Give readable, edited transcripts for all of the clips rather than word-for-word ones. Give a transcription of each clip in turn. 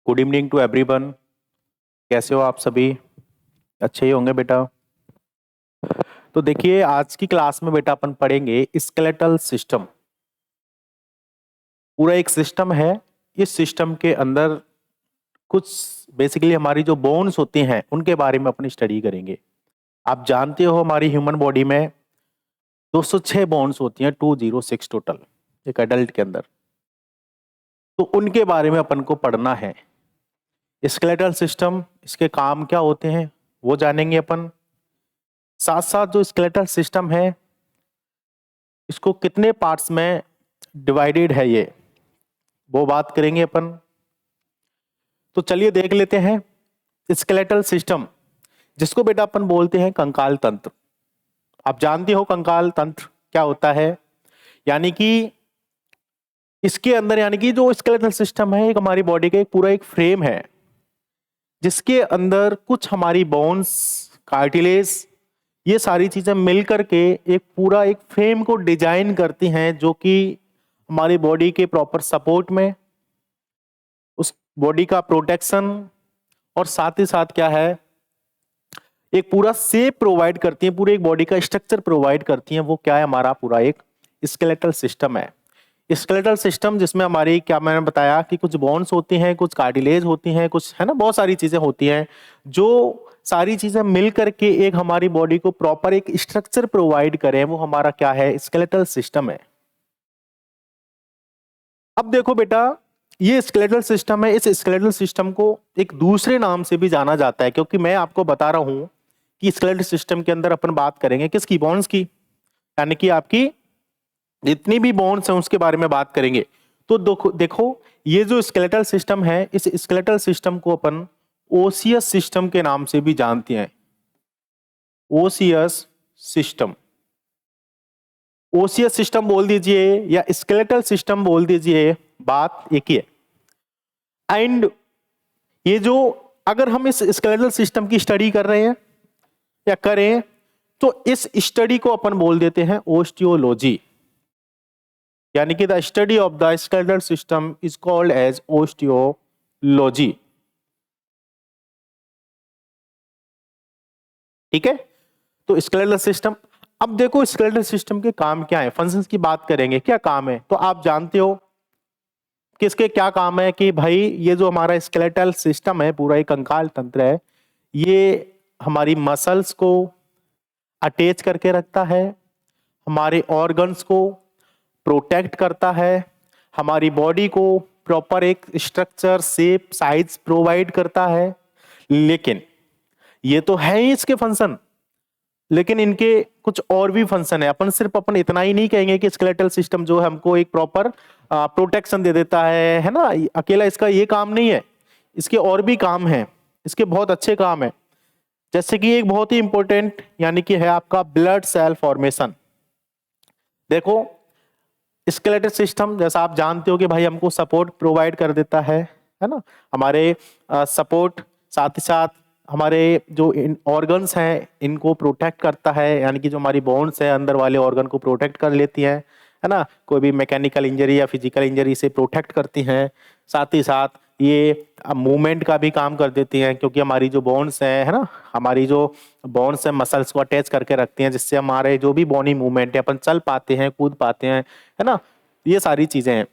Good evening to everyone. कैसे हो आप सभी? अच्छे ही होंगे बेटा। तो देखिए, आज की क्लास में बेटा अपन पढ़ेंगे स्केलेटल सिस्टम। पूरा एक सिस्टम है। इस सिस्टम के अंदर कुछ बेसिकली हमारी जो बोन्स होती हैं उनके बारे में अपनी स्टडी करेंगे। आप जानते हो हमारी ह्यूमन बॉडी में 206 बोन्स होती हैं, 206 टोटल एक एडल्ट के अंदर। तो उनके बारे में अपन को पढ़ना है। स्केलेटल सिस्टम, इसके काम क्या होते हैं वो जानेंगे अपन। साथ साथ जो स्केलेटल सिस्टम है इसको कितने पार्ट्स में डिवाइडेड है ये वो बात करेंगे अपन। तो चलिए देख लेते हैं स्केलेटल सिस्टम, जिसको बेटा अपन बोलते हैं कंकाल तंत्र। आप जानते हो कंकाल तंत्र क्या होता है। यानी कि इसके अंदर, यानी कि जो स्केलेटल सिस्टम है एक हमारी बॉडी का एक पूरा एक फ्रेम है, जिसके अंदर कुछ हमारी बोन्स, कार्टिलेज, ये सारी चीजें मिलकर के एक पूरा एक फ्रेम को डिजाइन करती हैं, जो कि हमारी बॉडी के प्रॉपर सपोर्ट में, उस बॉडी का प्रोटेक्शन और साथ ही साथ क्या है, एक पूरा शेप प्रोवाइड करती है, पूरे एक बॉडी का स्ट्रक्चर प्रोवाइड करती है। वो क्या है, हमारा पूरा एक स्केलेटल सिस्टम है। स्केलेटल सिस्टम जिसमें हमारी, क्या मैंने बताया कि कुछ बोन्स होती हैं, कुछ कार्टिलेज होती हैं, कुछ है ना, बहुत सारी चीजें होती हैं, जो सारी चीजें मिल करके एक हमारी बॉडी को प्रॉपर एक स्ट्रक्चर प्रोवाइड करें, वो हमारा क्या है, स्केलेटल सिस्टम है। अब देखो बेटा, ये स्केलेटल सिस्टम है। इस स्केलेटल सिस्टम को एक दूसरे नाम से भी जाना जाता है, क्योंकि मैं आपको बता रहा हूं कि स्केलेटल सिस्टम के अंदर अपन बात करेंगे किसकी, बोन्स की। यानी कि आपकी जितनी भी बोन्स हैं उसके बारे में बात करेंगे। तो देखो ये जो स्केलेटल सिस्टम है, इस स्केलेटल सिस्टम को अपन ओसियस सिस्टम के नाम से भी जानते हैं। ओसियस सिस्टम, ओसियस सिस्टम बोल दीजिए या स्केलेटल सिस्टम बोल दीजिए, बात एक ही है। एंड ये जो, अगर हम इस स्केलेटल सिस्टम की स्टडी कर रहे हैं या करें, तो इस स्टडी को अपन बोल देते हैं ओस्टियोलॉजी। यानी कि the study of the skeletal system is called as osteology. ठीक है। तो स्केलेटल सिस्टम, अब देखो स्केलेटल सिस्टम के काम क्या है, फंक्शंस की बात करेंगे, क्या काम है। तो आप जानते हो कि इसके क्या काम है, कि भाई ये जो हमारा स्केलेटल सिस्टम है, पूरा एक कंकाल तंत्र है, ये हमारी मसल्स को अटैच करके रखता है, हमारे ऑर्गन्स को प्रोटेक्ट करता है, हमारी बॉडी को प्रॉपर एक स्ट्रक्चर, शेप, साइज प्रोवाइड करता है। लेकिन ये तो है ही इसके फंक्शन, लेकिन इनके कुछ और भी फंक्शन है। अपन इतना ही नहीं कहेंगे कि स्केलेटल सिस्टम जो है हमको एक प्रॉपर प्रोटेक्शन दे देता है ना, अकेला इसका ये काम नहीं है, इसके और भी काम है, इसके बहुत अच्छे काम है। जैसे कि एक बहुत ही इंपॉर्टेंट, यानी कि है आपका ब्लड सेल फॉर्मेशन। देखो स्केलेटल सिस्टम, जैसा आप जानते हो कि भाई हमको सपोर्ट प्रोवाइड कर देता है ना, हमारे सपोर्ट, साथ ही साथ हमारे जो ऑर्गन्स हैं इनको प्रोटेक्ट करता है। यानी कि जो हमारी बोन्स है अंदर वाले ऑर्गन को प्रोटेक्ट कर लेती हैं, है ना, कोई भी मैकेनिकल इंजरी या फिजिकल इंजरी से प्रोटेक्ट करती हैं। साथ ही साथ ये मूवमेंट का भी काम कर देती हैं, क्योंकि हमारी जो बोन्स है ना, हमारी जो बोन्स है मसल्स को अटैच करके रखती हैं, जिससे हमारे जो भी बॉडी मूवमेंट है अपन चल पाते हैं, कूद पाते हैं, है ना, ये सारी चीजें हैं।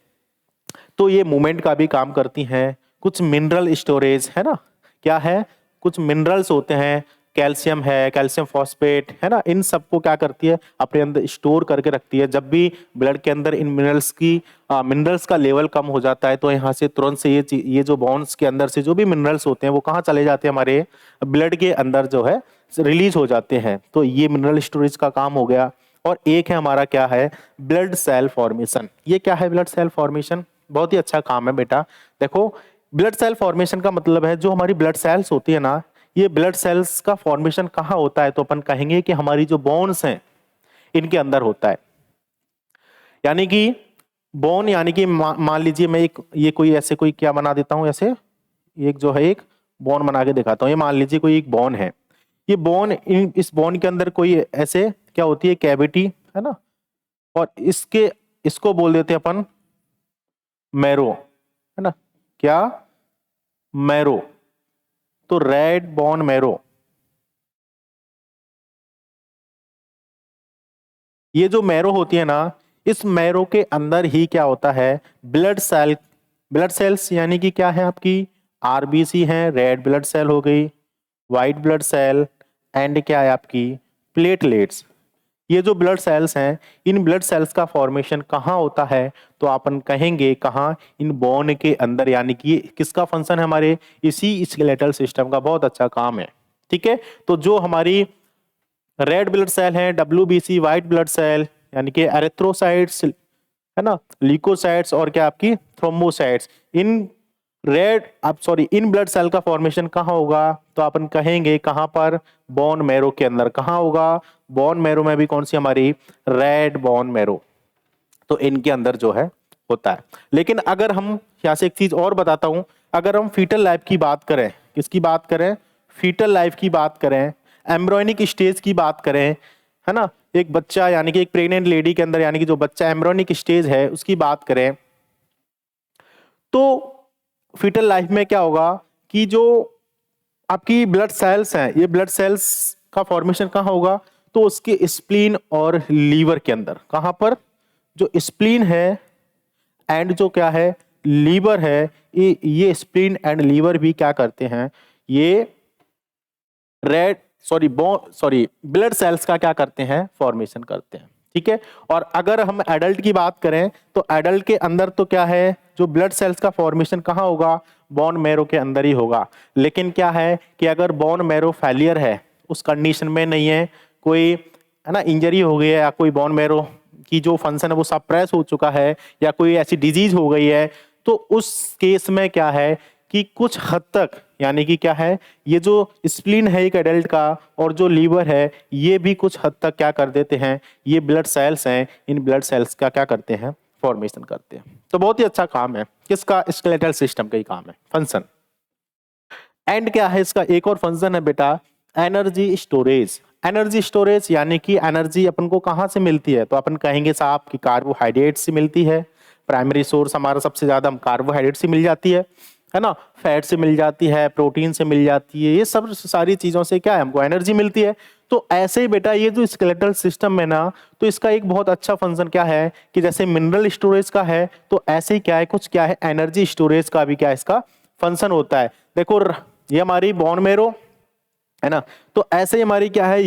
तो ये मूवमेंट का भी काम करती हैं। कुछ मिनरल स्टोरेज है ना, क्या है, कुछ मिनरल्स होते हैं, कैल्शियम है, कैल्शियम फॉस्फेट है ना, इन सबको क्या करती है, अपने अंदर स्टोर करके रखती है। जब भी ब्लड के अंदर इन मिनरल्स का लेवल कम हो जाता है, तो यहाँ से तुरंत से ये जो बोन्स के अंदर से जो भी मिनरल्स होते हैं वो कहाँ चले जाते हैं, हमारे ब्लड के अंदर जो है रिलीज हो जाते हैं। तो ये मिनरल स्टोरेज का काम हो गया। और एक है हमारा, क्या है, ब्लड सेल फॉर्मेशन। ये क्या है, ब्लड सेल फॉर्मेशन, बहुत ही अच्छा काम है बेटा। देखो ब्लड सेल फॉर्मेशन का मतलब है, जो हमारी ब्लड सेल्स होती है ना, ये ब्लड सेल्स का फॉर्मेशन कहाँ होता है, तो अपन कहेंगे कि हमारी जो बोन्स हैं इनके अंदर होता है। यानी कि बोन, यानी कि मान लीजिए मैं एक, ये कोई ऐसे कोई क्या बना देता हूं, ऐसे एक जो है एक बोन बना के दिखाता हूं। ये मान लीजिए कोई एक बोन है, ये बोन, इस बोन के अंदर कोई ऐसे क्या होती है, कैविटी, है ना, और इसको बोल देते हैं अपन मैरो, है ना, क्या, मैरो, तो रेड बोन मैरो, ये जो मैरो होती है ना, इस मैरो के अंदर ही क्या होता है, ब्लड सेल, ब्लड सेल्स यानी कि क्या है आपकी आरबीसी है, रेड ब्लड सेल हो गई, व्हाइट ब्लड सेल, एंड क्या है आपकी प्लेटलेट्स। ये जो ब्लड सेल्स हैं, इन ब्लड सेल्स का फॉर्मेशन कहाँ होता है, तो अपन कहेंगे कहाँ, इन बोन के अंदर, यानी कि ये किसका फंक्शन है, हमारे इसी स्केलेटल सिस्टम का बहुत अच्छा काम है। ठीक है, तो जो हमारी रेड ब्लड सेल है, डब्ल्यूबीसी व्हाइट ब्लड सेल, यानी कि एरिथ्रोसाइट्स है ना, ल्यूकोसाइट्स और क्या आपकी थ्रोम्बोसाइट्स, इन रेड अब सॉरी इन ब्लड सेल का फॉर्मेशन कहाँ होगा, तो अपन कहेंगे कहाँ पर, बोन मैरो के अंदर। कहाँ होगा, बोन मैरो में भी कौन सी हमारी रेड बोन मैरो, तो इनके अंदर जो है होता है। लेकिन अगर हम यहाँ से एक चीज और बताता हूं, अगर हम फीटल लाइफ की बात करें, किसकी बात करें, फीटल लाइफ की बात करें, एम्ब्रॉयनिक स्टेज की बात करें, है ना, एक बच्चा यानी कि एक प्रेग्नेंट लेडी के अंदर, यानी कि जो बच्चा एम्ब्रॉयनिक स्टेज है उसकी बात करें, तो फीटल लाइफ में क्या होगा कि जो आपकी ब्लड सेल्स हैं, ये ब्लड सेल्स का फॉर्मेशन कहाँ होगा, तो उसके स्प्लीन और लीवर के अंदर। कहाँ पर, जो स्प्लीन है एंड जो क्या है लीवर है, ये स्प्लीन एंड लीवर भी क्या करते हैं, ये रेड सॉरी ब्लड सेल्स का क्या करते हैं, फॉर्मेशन करते हैं। ठीक है, और अगर हम एडल्ट की बात करें, तो एडल्ट के अंदर तो क्या है, जो ब्लड सेल्स का फॉर्मेशन कहाँ होगा, बोन मैरो के अंदर ही होगा। लेकिन क्या है कि अगर बोन मैरो फेलियर है, उस कंडीशन में नहीं है, कोई है ना इंजरी हो गई है, या कोई बोन मैरो की जो फंक्शन है वो सप्रेस हो चुका है, या कोई ऐसी डिजीज हो गई है, तो उस केस में क्या है कि कुछ हद तक, यानी कि क्या है, ये जो स्प्लीन है एक एडल्ट का और जो लीवर है, ये भी कुछ हद तक क्या कर देते हैं, ये ब्लड सेल्स हैं, इन ब्लड सेल्स का क्या करते हैं, फॉर्मेशन करते हैं। तो बहुत ही अच्छा काम है, किसका, स्केलेटल सिस्टम का ही काम है, फंक्शन। एंड क्या है इसका, एक और फंक्शन है बेटा, एनर्जी स्टोरेज। एनर्जी स्टोरेज यानी कि एनर्जी अपन को कहाँ से मिलती है, तो अपन कहेंगे साहब कि कार्बोहाइड्रेट से मिलती है। प्राइमरी सोर्स हमारा सबसे ज्यादा कार्बोहाइड्रेट से मिल जाती है ना, फैट से मिल जाती है, प्रोटीन से मिल जाती है, ये सब सारी चीजों से क्या है, हमको एनर्जी मिलती है। तो ऐसे ही बेटा ये जो स्केलेटल सिस्टम है ना, तो इसका एक बहुत अच्छा फंक्शन क्या है कि जैसे मिनरल स्टोरेज का है, तो ऐसे ही क्या है, कुछ क्या है, एनर्जी स्टोरेज का भी क्या है इसका फंक्शन होता है। देखो ये हमारी बोन मैरो है ना, तो ऐसे ही हमारी क्या है,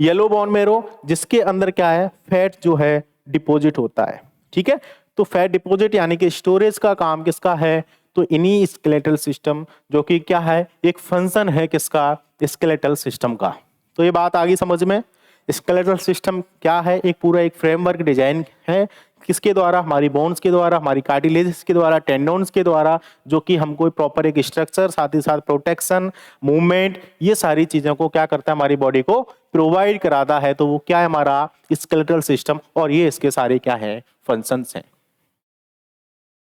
येलो बोन मैरो, जिसके अंदर क्या है, फैट जो है डिपॉजिट होता है। ठीक है, तो फैट डिपॉजिट यानी कि स्टोरेज का काम किसका है, तो इन्हीं स्केलेटल सिस्टम, जो कि क्या है, एक फंक्शन है किसका, स्केलेटल सिस्टम का। तो ये बात आ गई समझ में। स्केलेटल सिस्टम क्या है, एक पूरा एक फ्रेमवर्क डिजाइन है, किसके द्वारा, हमारी बोन्स के द्वारा, हमारी कार्टिलेजेस के द्वारा, टेंडोन्स के द्वारा, जो कि हमको प्रॉपर एक स्ट्रक्चर, साथ ही साथ प्रोटेक्शन, मूवमेंट, ये सारी चीजों को क्या करता है, हमारी बॉडी को प्रोवाइड कराता है। तो वो क्या है, हमारा स्केलेटल सिस्टम, और ये इसके सारे क्या है, फंक्शंस हैं।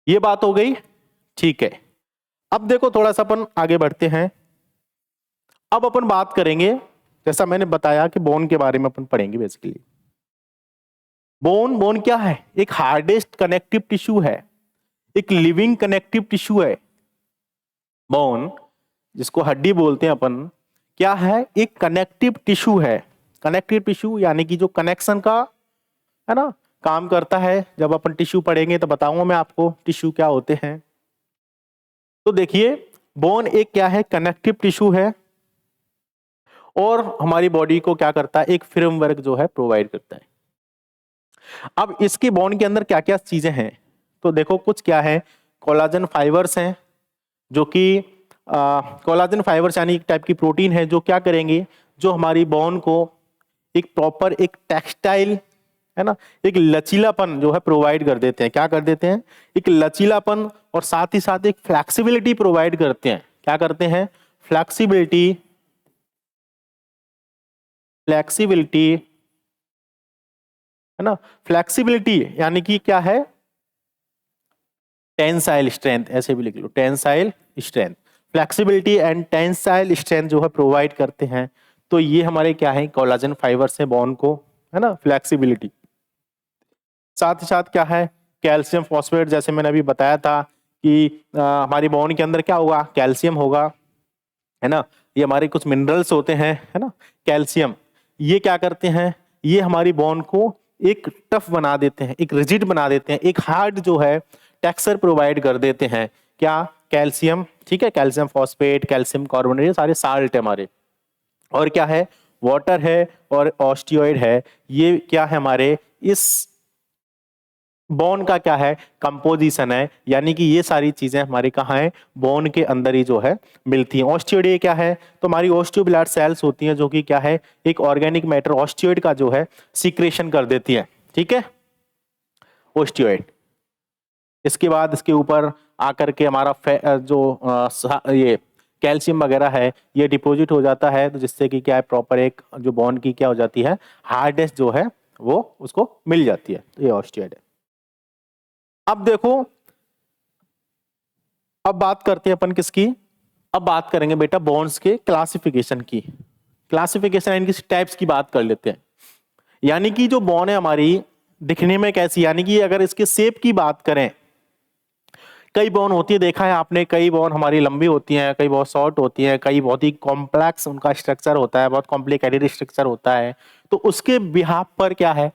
ये बात हो गई, ठीक है। अब देखो थोड़ा सा अपन आगे बढ़ते हैं। अब अपन बात करेंगे, जैसा मैंने बताया कि बोन के बारे में अपन पढ़ेंगे बेसिकली। बोन क्या है, एक हार्डेस्ट कनेक्टिव टिश्यू है, एक लिविंग कनेक्टिव टिश्यू है। बोन जिसको हड्डी बोलते हैं अपन, क्या है, एक कनेक्टिव टिश्यू है। कनेक्टिव टिश्यू यानी कि जो कनेक्शन का है ना काम करता है। जब अपन टिश्यू पढ़ेंगे तो बताऊंगा मैं आपको टिश्यू क्या होते हैं। तो देखिए, बोन एक क्या है, कनेक्टिव टिश्यू है, और हमारी बॉडी को क्या करता है, एक फ्रेमवर्क जो है प्रोवाइड करता है। अब इसके बोन के अंदर क्या क्या चीजें हैं, तो देखो कुछ क्या है, कोलाजन फाइबर्स हैं, जो कि कोलाजन फाइबर्स यानी एक टाइप की प्रोटीन है, जो क्या करेंगे, जो हमारी बोन को एक प्रॉपर एक टेक्सटाइल है ना, एक लचीलापन जो है प्रोवाइड कर देते हैं। क्या कर देते हैं, एक लचीलापन, और साथ ही साथ एक फ्लेक्सिबिलिटी प्रोवाइड करते हैं। क्या करते हैं, फ्लेक्सिबिलिटी, फ्लेक्सिबिलिटी है ना, फ्लेक्सिबिलिटी यानी कि क्या है, टेंसाइल स्ट्रेंथ, ऐसे भी लिख लो, tensile strength, flexibility and tensile strength जो है प्रोवाइड करते हैं। तो ये हमारे क्या है, कोलाजन फाइबर्स है बोन को, है ना, फ्लेक्सिबिलिटी। साथ ही साथ क्या है, कैल्शियम फॉस्फेट, जैसे मैंने अभी बताया था कि हमारी बोन के अंदर क्या होगा, कैल्शियम होगा, है ना, ये हमारे कुछ मिनरल्स होते हैं, है ना, कैल्शियम, ये क्या करते हैं, ये हमारी बोन को एक टफ बना देते हैं, एक रिजिड बना देते हैं, एक हार्ड जो है टेक्सचर प्रोवाइड कर देते हैं। क्या, कैल्शियम, ठीक है, कैल्शियम फॉस्फेट, कैल्शियम कार्बोनेट, ये सारे साल्ट है हमारे। और क्या है, वाटर है और ऑस्टियोइड है। ये क्या है, हमारे इस बोन का क्या है, कंपोजिशन है, यानी कि ये सारी चीजें हमारी कहाँ है, बोन के अंदर ही जो है मिलती हैं। ऑस्टियोइड ये क्या है, तो हमारी ऑस्टियोब्लास्ट सेल्स होती हैं जो कि क्या है, एक ऑर्गेनिक मैटर ऑस्टियोइड का जो है सीक्रेशन कर देती है, ठीक है, ऑस्टियोइड। इसके बाद इसके ऊपर आकर के हमारा ये कैल्शियम वगैरह है, ये डिपॉजिट हो जाता है, तो जिससे कि क्या है, प्रॉपर एक जो बोन की क्या हो जाती है, हार्डनेस जो है वो उसको मिल जाती है। तो ये ऑस्टियोइड है। अब देखो, अब बात करते हैं अपन किसकी, अब बात करेंगे बेटा बोन्स के क्लासिफिकेशन की। क्लासिफिकेशन इनकी टाइप्स की बात कर लेते हैं। यानी कि जो बोन है हमारी दिखने में कैसी, यानी कि अगर इसके शेप की बात करें, कई बोन होती है, देखा है आपने, कई बोन हमारी लंबी होती हैं, कई बहुत शॉर्ट होती हैं, कई बहुत ही कॉम्प्लेक्स उनका स्ट्रक्चर होता है, बहुत कॉम्प्लिकेटेड स्ट्रक्चर होता है। तो उसके बिहाफ पर क्या है,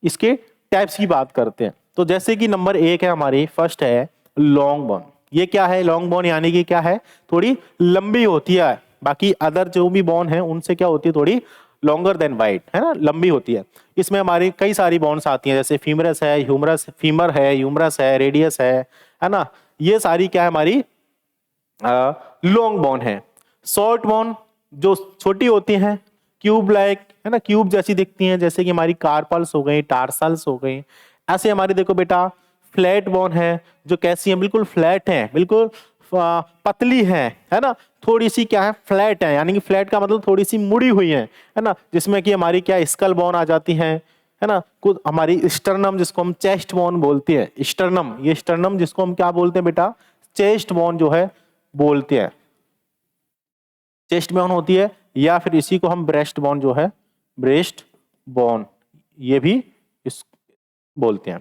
इसके टाइप्स की बात करते हैं। तो जैसे कि नंबर 1 है हमारी, फर्स्ट है लॉन्ग बोन। ये क्या है, लॉन्ग बोन यानी कि क्या है, थोड़ी लंबी होती है, बाकी अदर जो भी बोन है उनसे क्या होती है, थोड़ी लॉन्गर देन वाइड, है ना, लंबी होती है। इसमें हमारी कई सारी बोन्स आती हैं, जैसे फीमरस है, ह्यूमरस, फीमर है, ह्यूमरस है, रेडियस है ना, ये सारी क्या है हमारी लॉन्ग बोन है। शॉर्ट बोन जो छोटी होती हैं, क्यूब लाइक, है ना, क्यूब जैसी दिखती हैं, जैसे कि हमारी कार्पल्स हो गई, टार्सल्स हो गई। ऐसे हमारी देखो बेटा फ्लैट बोन है, जो कैसी है, बिल्कुल फ्लैट है, बिल्कुल पतली है ना, थोड़ी सी क्या है, फ्लैट है, यानी कि फ्लैट का मतलब थोड़ी सी मुड़ी हुई है ना, जिसमें कि हमारी क्या स्कल बोन आ जाती है ना, कुछ हमारी स्टर्नम जिसको हम चेस्ट बोन बोलते हैं, स्टर्नम, ये स्टर्नम जिसको हम क्या बोलते हैं बेटा, चेस्ट बोन जो है बोलते हैं, चेस्ट बोन होती है, या फिर इसी को हम ब्रेस्ट बोन जो है, ब्रेस्ट बोन, ये भी इस बोलते हैं।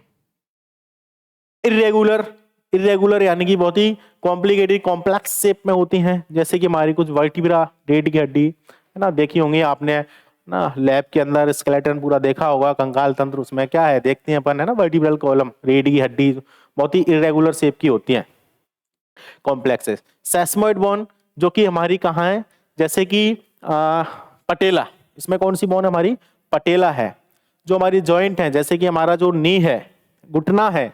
इरेगुलर, इरेगुलर यानी कि बहुत ही कॉम्प्लिकेटेड कॉम्प्लेक्स शेप में होती हैं, जैसे कि हमारी कुछ वर्टिब्रा, रीढ़ की हड्डी, है ना, देखी होंगी आपने ना, लैब के अंदर स्केलेटन पूरा देखा होगा, कंकाल तंत्र, उसमें क्या है देखते हैं अपन, है ना, वर्टिब्रल कॉलम, रीढ़ की हड्डी बहुत ही इरेगुलर शेप की होती हैं, कॉम्प्लेक्सेस। सेस्मोइड बोन जो कि हमारी कहाँ है, जैसे कि पटेला, इसमें कौन सी बोन हमारी, पटेला है। जो हमारी जॉइंट है, जैसे कि हमारा जो नी है, घुटना है,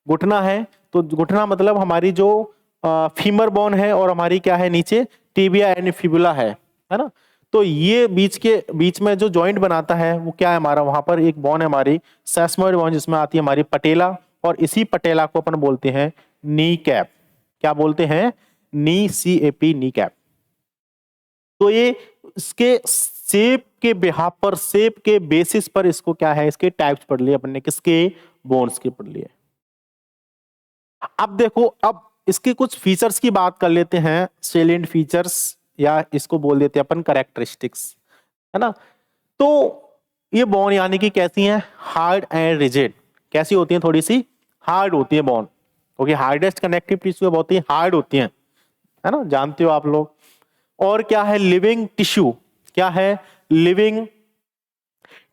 घुटना है, तो घुटना मतलब हमारी जो फीमर बोन है, और हमारी क्या है नीचे टिबिया एंड फिबुला है ना, तो ये बीच में जो जॉइंट बनाता है वो क्या है हमारा, वहां पर एक बोन है हमारी सेस्मोइड बोन, जिसमें आती है हमारी पटेला, और इसी पटेला को अपन बोलते हैं नी कैप। क्या बोलते हैं, नी, CAP, नी कैप। तो ये इसके शेप के बिहाफ पर, शेप के बेसिस पर इसको क्या है, इसके टाइप्स पढ़ लिए अपन ने, किसके, बोन्स के पढ़ लिए। अब देखो, अब इसके कुछ फीचर्स की बात कर लेते हैं, सेलिएंट फीचर्स, या इसको बोल देते हैं अपन कैरेक्टरिस्टिक्स, है ना। तो ये बोन यानी कि कैसी हैं, हार्ड एंड रिजिड, कैसी होती हैं, थोड़ी सी हार्ड होती है बोन, क्योंकि हार्डेस्ट कनेक्टिव टिश्यू बहुत ही हार्ड होती हैं, है ना, जानते हो आप लोग। और क्या है, लिविंग टिश्यू, क्या है, लिविंग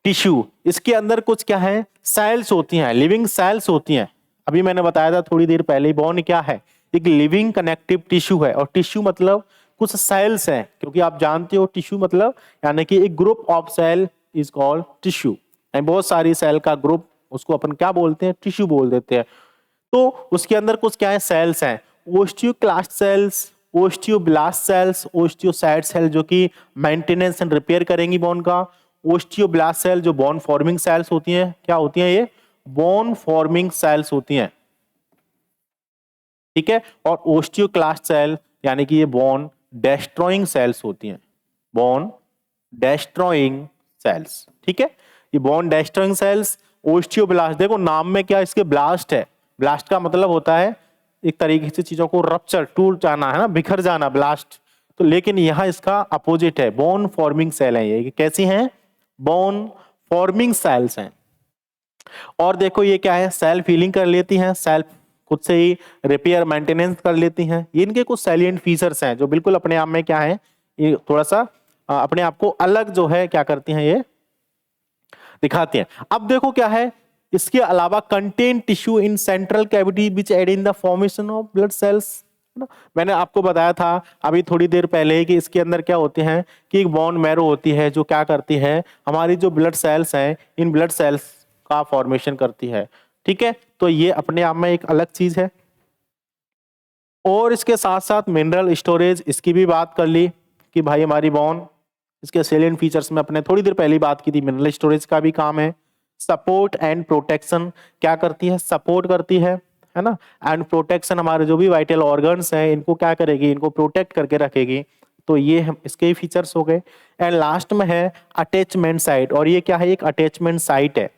टिश्यू, इसके अंदर कुछ क्या है, सेल्स होती हैं, लिविंग सेल्स होती हैं। अभी मैंने बताया था थोड़ी देर पहले, बोन क्या है, एक लिविंग कनेक्टिव टिश्यू है, और टिश्यू मतलब कुछ सेल्स हैं, क्योंकि आप जानते हो टिश्यू मतलब यानी कि एक group of cell is called tissue, बहुत सारी सेल का ग्रुप, उसको अपन क्या बोलते हैं, टिश्यू बोल देते हैं। तो उसके अंदर कुछ क्या है, सेल्स हैं, osteoclast cells, osteoblast cells, osteocyte cell जो कि मेंटेनेंस एंड रिपेयर करेंगी बोन का, ओस्टियोब्लास्ट सेल जो बोन फॉर्मिंग सेल्स होती हैं, क्या होती हैं ये, बोन फॉर्मिंग सेल्स होती हैं, ठीक है, और ओस्टियोक्लास्ट सेल यानी कि ये बोन डेस्ट्रॉइंग सेल्स होती हैं, बोन डेस्ट्रॉइंग सेल्स, ठीक है, ये बोन डेस्ट्रॉइंग सेल्स। ओस्टियोब्लास्ट, देखो नाम में क्या इसके ब्लास्ट है, ब्लास्ट का मतलब होता है एक तरीके से चीजों को रप्चर, टूट जाना, है ना, बिखर जाना, ब्लास्ट। तो लेकिन यहां इसका अपोजिट है, बोन फॉर्मिंग सेल है, ये कैसी हैं, बोन फॉर्मिंग सेल्स हैं। और देखो ये क्या है, सेल्फ हीलिंग कर लेती हैं, सेल्फ खुद से ही रिपेयर मेंटेनेंस कर लेती हैं। ये इनके कुछ सैलिएंट फीचर्स हैं जो बिल्कुल अपने आप में क्या है, ये थोड़ा सा अपने आप को अलग जो है क्या करती हैं, ये दिखाती हैं। अब देखो क्या है, इसके अलावा contain tissue in central cavity which aid in the formation of blood cells, है ना। मैंने आपको बताया था अभी थोड़ी देर पहले कि इसके अंदर क्या होते हैं कि एक बोन मैरो होती है जो क्या करती है, हमारी जो ब्लड सेल्स हैं इन ब्लड सेल्स का फॉर्मेशन करती है। ठीक है, तो ये अपने आप में एक अलग चीज है। और इसके साथ साथ मिनरल स्टोरेज, इसकी भी बात कर ली कि भाई हमारी बोन, इसके सेलिएंट फीचर्स में अपने थोड़ी देर पहले ही बात की थी, मिनरल स्टोरेज का भी काम है। सपोर्ट एंड प्रोटेक्शन क्या करती है, सपोर्ट करती है ना। एंड प्रोटेक्शन, हमारे जो भी वाइटल ऑर्गन्स हैं इनको क्या करेगी, इनको प्रोटेक्ट करके रखेगी। तो ये हम इसके फीचर्स हो गए। एंड लास्ट में है अटैचमेंट साइट, और ये क्या है, एक अटैचमेंट साइट है।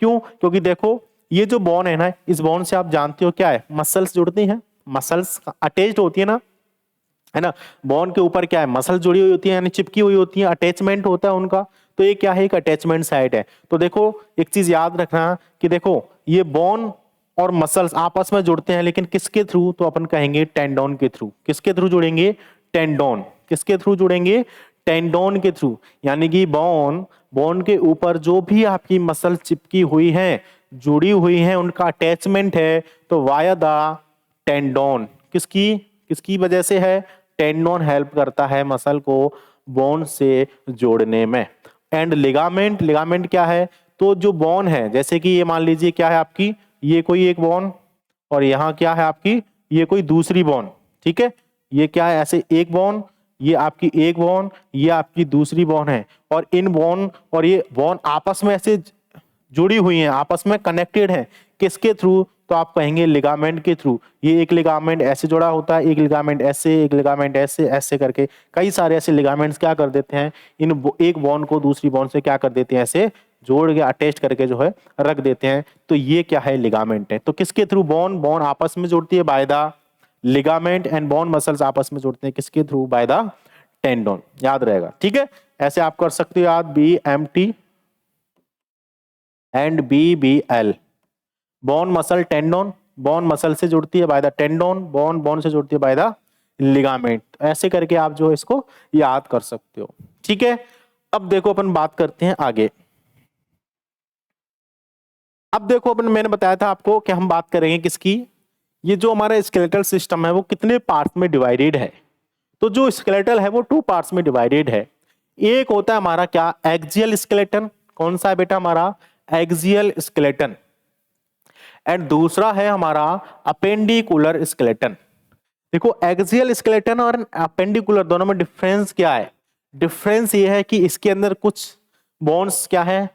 क्यों, क्योंकि देखो ये जो बोन है ना, इस बोन से आप जानते हो क्या है, मसल्स जुड़ती हैं, मसल्स अटैच्ड होती है ना, है ना। बोन के ऊपर क्या है, मसल जुड़ी हुई होती है, यानी चिपकी हुई होती है, अटैचमेंट होता है उनका। तो ये क्या है, एक अटैचमेंट साइट है। तो देखो एक चीज याद रखना कि देखो ये बोन और मसल्स आपस में जुड़ते हैं, लेकिन किसके थ्रू, तो अपन कहेंगे टेंडोन के थ्रू। किसके थ्रू जुड़ेंगे, टेंडोन। किसके थ्रू जुड़ेंगे, टेंडोन के थ्रू। यानी कि बोन के ऊपर जो भी आपकी मसल चिपकी हुई है, जुड़ी हुई है, उनका अटैचमेंट है, तो वाया द टेंडोन। किसकी किसकी वजह से है, टेंडोन हेल्प करता है मसल को बोन से जोड़ने में। एंड लिगामेंट, लिगामेंट क्या है, तो जो बोन है, जैसे कि ये मान लीजिए क्या है आपकी, ये कोई एक बोन, और यहाँ क्या है आपकी, ये कोई दूसरी बोन। ठीक है, ये क्या है, ऐसे एक बोन, ये आपकी एक बोन, ये आपकी दूसरी बोन है, और इन बोन और ये बोन आपस में ऐसे जुड़ी हुई हैं, आपस में कनेक्टेड हैं। किसके थ्रू, तो आप कहेंगे लिगामेंट के थ्रू। ये एक लिगामेंट ऐसे जुड़ा होता है, एक लिगामेंट ऐसे, एक लिगामेंट ऐसे, ऐसे करके कई सारे ऐसे लिगामेंट्स क्या कर देते हैं, एक बोन को दूसरी बोन से क्या कर देते हैं, ऐसे जोड़ के अटैच करके जो है रख देते हैं। तो ये क्या है, लिगामेंट है। तो किसके थ्रू, बोन आपस में जुड़ती है by the ligament, and bone muscles आपस में जुड़ते हैं किसके थ्रू, बाय द टेंडोन। याद रहेगा, ठीक है। ऐसे आप कर सकते हो याद, BMT and BBL। Bone muscle tendon, bone muscle से जुड़ती है बाय द टेंडोन, बोन से जुड़ती है बाय द लिगामेंट। ऐसे करके आप जो इसको याद कर सकते हो, ठीक है। अब देखो अपन बात करते हैं आगे। अब देखो अपन, मैंने बताया था आपको कि हम बात करेंगे किसकी, ये जो हमारा स्केलेटल सिस्टम है वो कितने पार्ट्स में डिवाइडेड है। तो जो स्केलेटल है वो 2 पार्ट्स में डिवाइडेड है। एक होता है हमारा क्या, एक्सियल स्केलेटन। कौन सा है बेटा, हमारा एक्सियल स्केलेटन। एंड दूसरा है हमारा अपेंडिकुलर स्केलेटन। देखो एक्सियल स्केलेटन और अपेंडिकुलर दोनों में डिफरेंस क्या है, डिफरेंस ये है कि इसके अंदर कुछ बॉन्ड्स क्या है,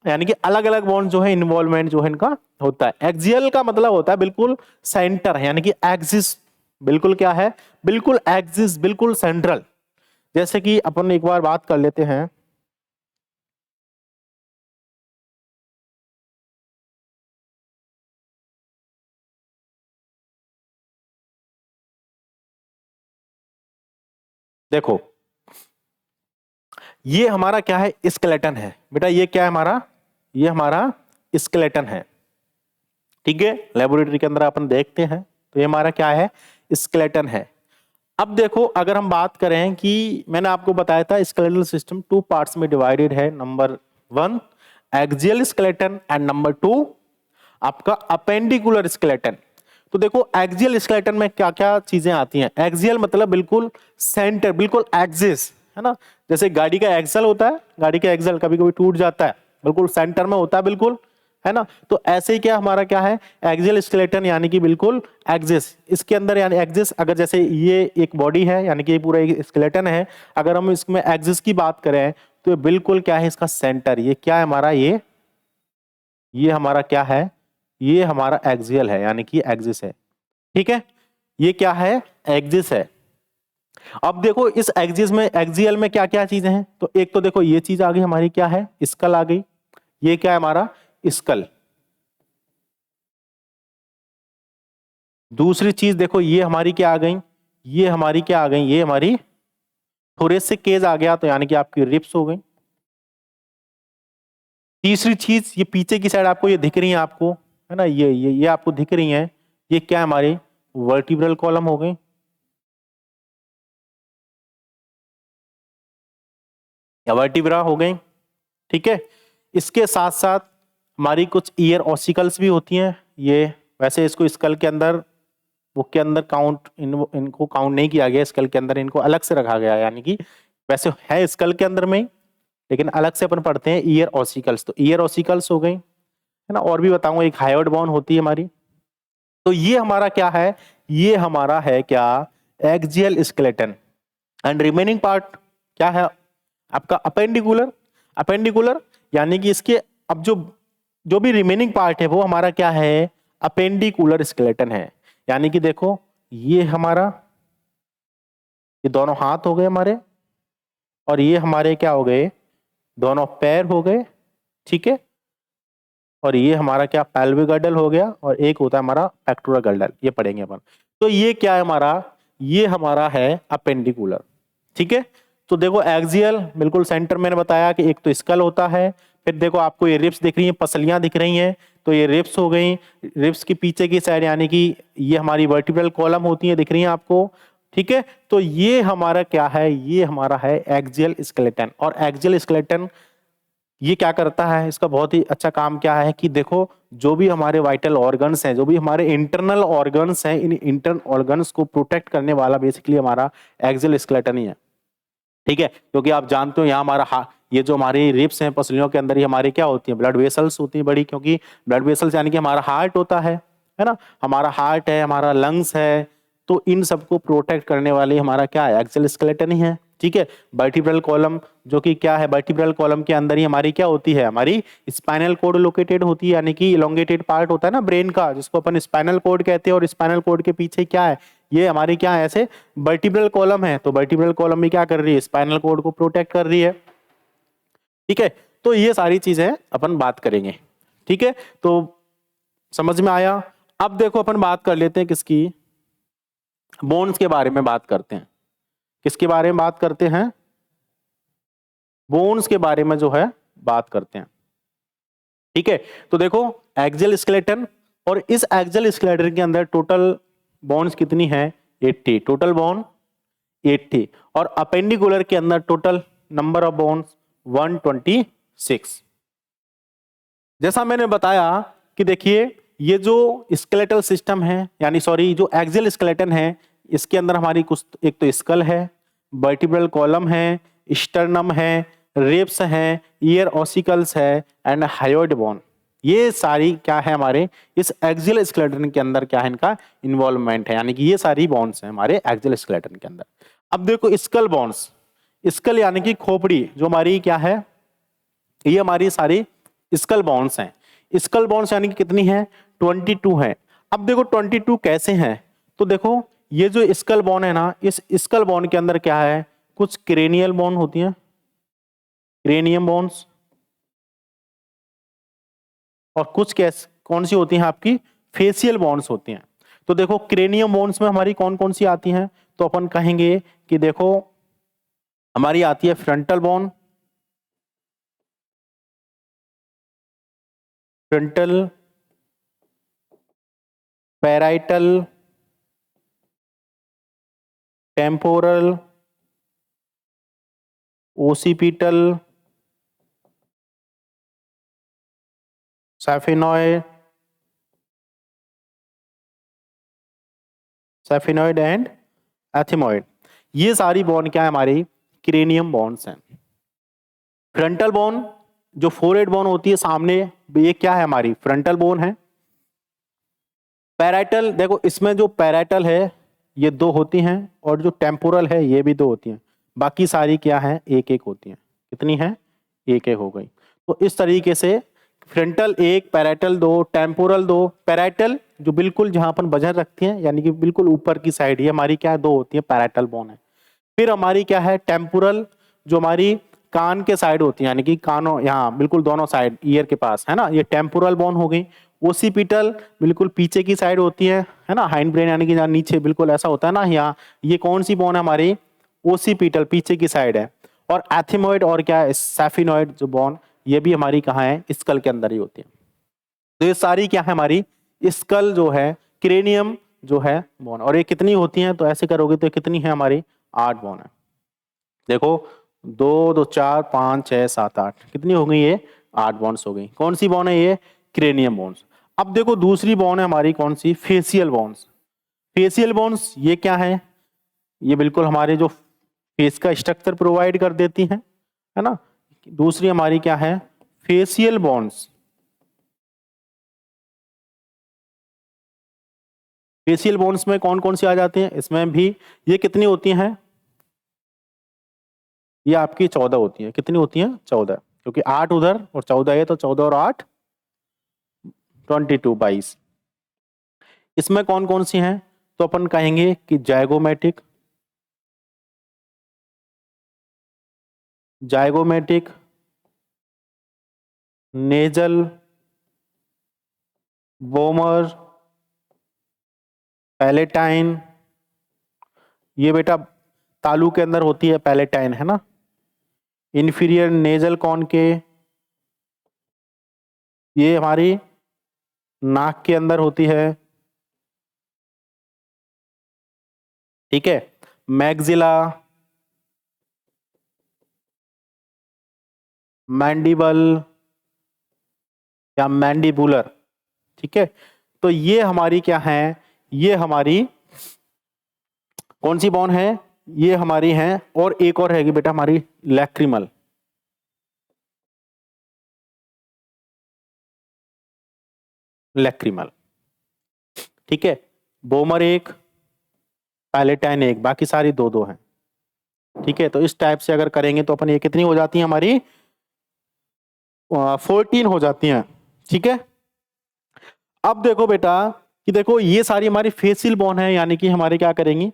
यानी कि अलग अलग बॉन्ड जो है, इन्वॉल्वमेंट जो है इनका होता है। एक्सियल का मतलब होता है बिल्कुल सेंटर है, यानी कि एक्सिस बिल्कुल क्या है, बिल्कुल एक्सिस, बिल्कुल सेंट्रल। जैसे कि अपन एक बार बात कर लेते हैं, देखो ये हमारा क्या है, स्केलेटन है बेटा। ये क्या है हमारा, ये हमारा स्केलेटन है, ठीक है। लेबोरेटरी के अंदर अपन देखते हैं तो ये हमारा क्या है, स्केलेटन है। अब देखो अगर हम बात करें कि मैंने आपको बताया था स्केलेटल सिस्टम 2 पार्ट्स में डिवाइडेड है। Number 1 axial skeleton and number 2 आपका अपेंडिकुलर स्केलेटन। तो देखो एक्सियल स्केलेटन में क्या क्या चीजें आती हैं। एक्सियल मतलब बिल्कुल सेंटर, बिल्कुल एक्सिस, है ना। जैसे गाड़ी का एक्सल होता है, गाड़ी का एक्सल कभी कभी टूट जाता है, बिल्कुल सेंटर में होता है, बिल्कुल, है ना। तो ऐसे ही क्या हमारा क्या है, एक्सियल स्केलेटन, यानी कि बिल्कुल एक्सिस। इसके अंदर यानी एक्सिस, अगर जैसे ये एक बॉडी है, यानी कि ये पूरा एक स्केलेटन है, अगर हम इसमें एक्सिस की बात करें तो ये बिल्कुल क्या है, इसका सेंटर, ये क्या है हमारा, ये हमारा क्या है, ये हमारा एक्सियल है, यानी कि एक्सिस है, ठीक है। ये क्या है, एक्सिस है। अब देखो इस एक्सिस में, एक्सियल में क्या क्या चीजें हैं, तो एक तो देखो ये चीज आ गई हमारी, क्या है, स्कल आ गई। ये क्या है हमारा, स्कल। दूसरी चीज देखो ये हमारी क्या आ गई, ये हमारी क्या आ गई, ये हमारी थोरेसिक केज आ गया, तो यानी कि आपकी रिब्स हो गई। तीसरी चीज ये पीछे की साइड आपको ये दिख रही है आपको, है ना, ये आपको दिख रही है, ये क्या है हमारी वर्टिब्रल कॉलम हो गई, या वर्टिब्रा हो गई, ठीक है। इसके साथ साथ हमारी कुछ ईयर ऑसिकल्स भी होती हैं। ये वैसे इसको स्कल के अंदर, बुक के अंदर काउंट इनको काउंट नहीं किया गया स्कल के अंदर, इनको अलग से रखा गया, यानी कि वैसे है स्कल के अंदर में ही, लेकिन अलग से अपन पढ़ते हैं ईयर ऑसिकल्स। तो ईयर ऑसिकल्स हो गई, है ना। और भी बताऊंगा, एक हायोइड बोन होती है हमारी। तो ये हमारा क्या है, ये हमारा है क्या, axial skeleton. And remaining part क्या है आपका, अपेंडिकुलर। अपेंडिकुलर यानी कि इसके अब जो जो भी रिमेनिंग पार्ट है वो हमारा क्या है, अपेंडिकुलर स्केलेटन है। यानी कि देखो ये हमारा, ये दोनों हाथ हो गए हमारे, और ये हमारे क्या हो गए, दोनों पैर हो गए, ठीक है। और ये हमारा क्या, पेल्विक गर्डल हो गया, और एक होता है हमारा पेक्टोरल गर्डल, ये पढ़ेंगे अपन। तो ये क्या है हमारा, ये हमारा है अपेंडिकुलर, ठीक है। तो देखो एक्सियल बिल्कुल सेंटर मैंने बताया कि एक तो स्कल होता है, फिर देखो आपको ये रिब्स दिख रही हैं, पसलियां दिख रही हैं, तो ये रिब्स हो गई। रिब्स के पीछे की साइड यानी कि ये हमारी वर्टिब्रल कॉलम होती है, दिख रही हैं आपको, ठीक है। तो ये हमारा क्या है, ये हमारा है एक्सियल स्केलेटन। और एक्सियल स्केलेटन ये क्या करता है, इसका बहुत ही अच्छा काम क्या है कि देखो जो भी हमारे वाइटल ऑर्गन्स हैं, जो भी हमारे इंटरनल ऑर्गन्स हैं, इन इंटरनल ऑर्गन्स को प्रोटेक्ट करने वाला बेसिकली हमारा एक्सियल स्केलेटन ही है, ठीक है। क्योंकि आप जानते हो यहाँ हमारा ये जो हमारी रिब्स हैं, पसलियों के अंदर ही हमारी क्या होती है, ब्लड वेसल्स होती है बड़ी, क्योंकि ब्लड वेसल्स यानी कि हमारा हार्ट होता है ना, हमारा हार्ट है, हमारा लंग्स है, तो इन सबको प्रोटेक्ट करने वाली हमारा क्या है, एक्सियल स्केलेटन ही है, ठीक है। वर्टिब्रल कॉलम जो कि क्या है, वर्टिब्रल कॉलम के अंदर ही हमारी क्या होती है, हमारी स्पाइनल कोड लोकेटेड होती है, यानी कि इलोंगेटेड पार्ट होता है ना ब्रेन का, जिसको अपन स्पाइनल कोड कहते हैं। और स्पाइनल कोड के पीछे क्या है, ये हमारी क्या है, ऐसे वर्टिब्रल कॉलम है। तो वर्टिब्रल कॉलम भी क्या कर रही है, स्पाइनल कोड को प्रोटेक्ट कर रही है, ठीक है। तो ये सारी चीजें अपन बात करेंगे, ठीक है। तो समझ में आया। अब देखो अपन बात कर लेते हैं किसकी, बोन्स के बारे में बात करते हैं। किसके बारे में बात करते हैं, बोन्स के बारे में जो है बात करते हैं, ठीक है। तो देखो एक्सियल स्केलेटन, और इस एक्सियल स्केलेटन के अंदर टोटल बोन्स कितनी है, 80 टोटल बोन 80। और अपेंडिकुलर के अंदर टोटल नंबर ऑफ बोन्स 126। जैसा मैंने बताया कि देखिए ये जो स्केलेटल सिस्टम है, यानी सॉरी जो एक्सियल स्केलेटन है, इसके अंदर हमारी कुछ एक तो स्कल है, वर्टिब्रल कॉलम है, स्टर्नम है, रिब्स है, ईयर ऑसिकल्स है, एंड हायोइड बोन। ये सारी क्या है हमारे इस एक्सियल स्केलेटन के अंदर क्या है, इनका इन्वॉल्वमेंट है, यानी कि ये सारी बोन्स हैं हमारे एक्सियल स्केलेटन के अंदर। अब देखो स्कल बोन्स, स्कल यानी कि खोपड़ी जो हमारी क्या है, ये हमारी सारी स्कल बोन्स हैं। स्कल बोन्स यानी कि कितनी है, 22 है। अब देखो 22 कैसे हैं, तो देखो ये जो स्कल बोन है ना, इस स्कल बोन के अंदर क्या है, कुछ क्रेनियल बोन होती हैं, क्रेनियम बोन्स, और कुछ कैसे कौन सी होती हैं आपकी, फेशियल बोन्स होती हैं। तो देखो क्रेनियम बोन्स में हमारी कौन कौन सी आती हैं, तो अपन कहेंगे कि देखो हमारी आती है frontal bone, frontal, parietal, temporal, occipital, sphenoid, sphenoid and ethmoid. ये सारी बोन क्या है हमारी, क्रेनियम बोन्स हैं। फ्रंटल बोन जो फोरहेड बोन होती है सामने, ये क्या है हमारी फ्रंटल बोन है। पैराइटल देखो इसमें जो पैराइटल है ये 2 होती हैं, और जो टेम्पोरल है ये भी 2 होती हैं, बाकी सारी क्या है, एक एक होती हैं। कितनी है, एक एक हो गई। तो इस तरीके से फ्रंटल 1, पैराइटल 2, टेम्पोरल 2। पैराइटल जो बिल्कुल जहां अपन वजन रखते हैं, यानी कि बिल्कुल ऊपर की साइड, ये हमारी क्या है, 2 होती है, पैराइटल बोन है। फिर हमारी क्या है टेम्पोरल, जो हमारी कान के साइड होती है, यानी कि कानों यहाँ बिल्कुल दोनों साइड ईयर के पास, है ना, ये टेम्पोरल बोन हो गई। ओसिपिटल बिल्कुल पीछे की साइड होती है ना, हाइंड ब्रेन यानी कि जहाँ नीचे बिल्कुल ऐसा होता है ना यहाँ, ये कौन सी बोन है हमारी, ओसिपिटल पीछे की साइड है। और एथिमोइड और क्या है, सैफिनॉइड जो बोन, ये भी हमारी कहाँ है, स्कल के अंदर ही होती है। तो ये सारी क्या है हमारी स्कल जो है क्रेनियम जो है बोन। और ये कितनी होती हैं, तो ऐसे करोगे तो कितनी है हमारी 8 बोन है। देखो 2 2 4 5 6 7 8 कितनी हो गई ये 8 बॉन्ड्स हो गई। कौन सी बॉन्ड है ये, क्रेनियम बॉन्ड्स। अब देखो दूसरी बॉन्ड है हमारी कौन सी, फेशियल बॉन्ड्स। फेशियल बॉन्ड्स ये क्या है, ये बिल्कुल हमारे जो फेस का स्ट्रक्चर प्रोवाइड कर देती हैं, है ना। दूसरी हमारी क्या है, फेशियल बॉन्ड्स। फेशियल बॉन्ड्स में कौन कौन सी आ जाती हैं, इसमें भी ये कितनी होती हैं, ये आपकी 14 होती हैं। कितनी होती हैं, 14, क्योंकि 8 उधर और 14 है, तो 14 और 8 22 22। इसमें कौन कौन सी हैं, तो अपन कहेंगे कि zygomatic, zygomatic, nasal, bomber, palatine. ये बेटा तालू के अंदर होती है पैलेटाइन, है ना। इंफीरियर नेजल कॉन के, ये हमारी नाक के अंदर होती है, ठीक है। मैग्जिला, मैंडिबल या मैंडिबुलर, ठीक है। तो ये हमारी क्या है, ये हमारी कौन सी बोन है, ये हमारी है। और एक और हैगी बेटा हमारी लैक्रिमल, लैक्रिमल, ठीक है। बोमर एक, पैलेटाइन एक, बाकी सारी 2 2 हैं, ठीक है। तो इस टाइप से अगर करेंगे तो अपन ये कितनी हो जाती है हमारी 14 हो जाती हैं, ठीक है। अब देखो बेटा कि देखो ये सारी हमारी फेसियल बोन है, यानी कि हमारे क्या करेंगी,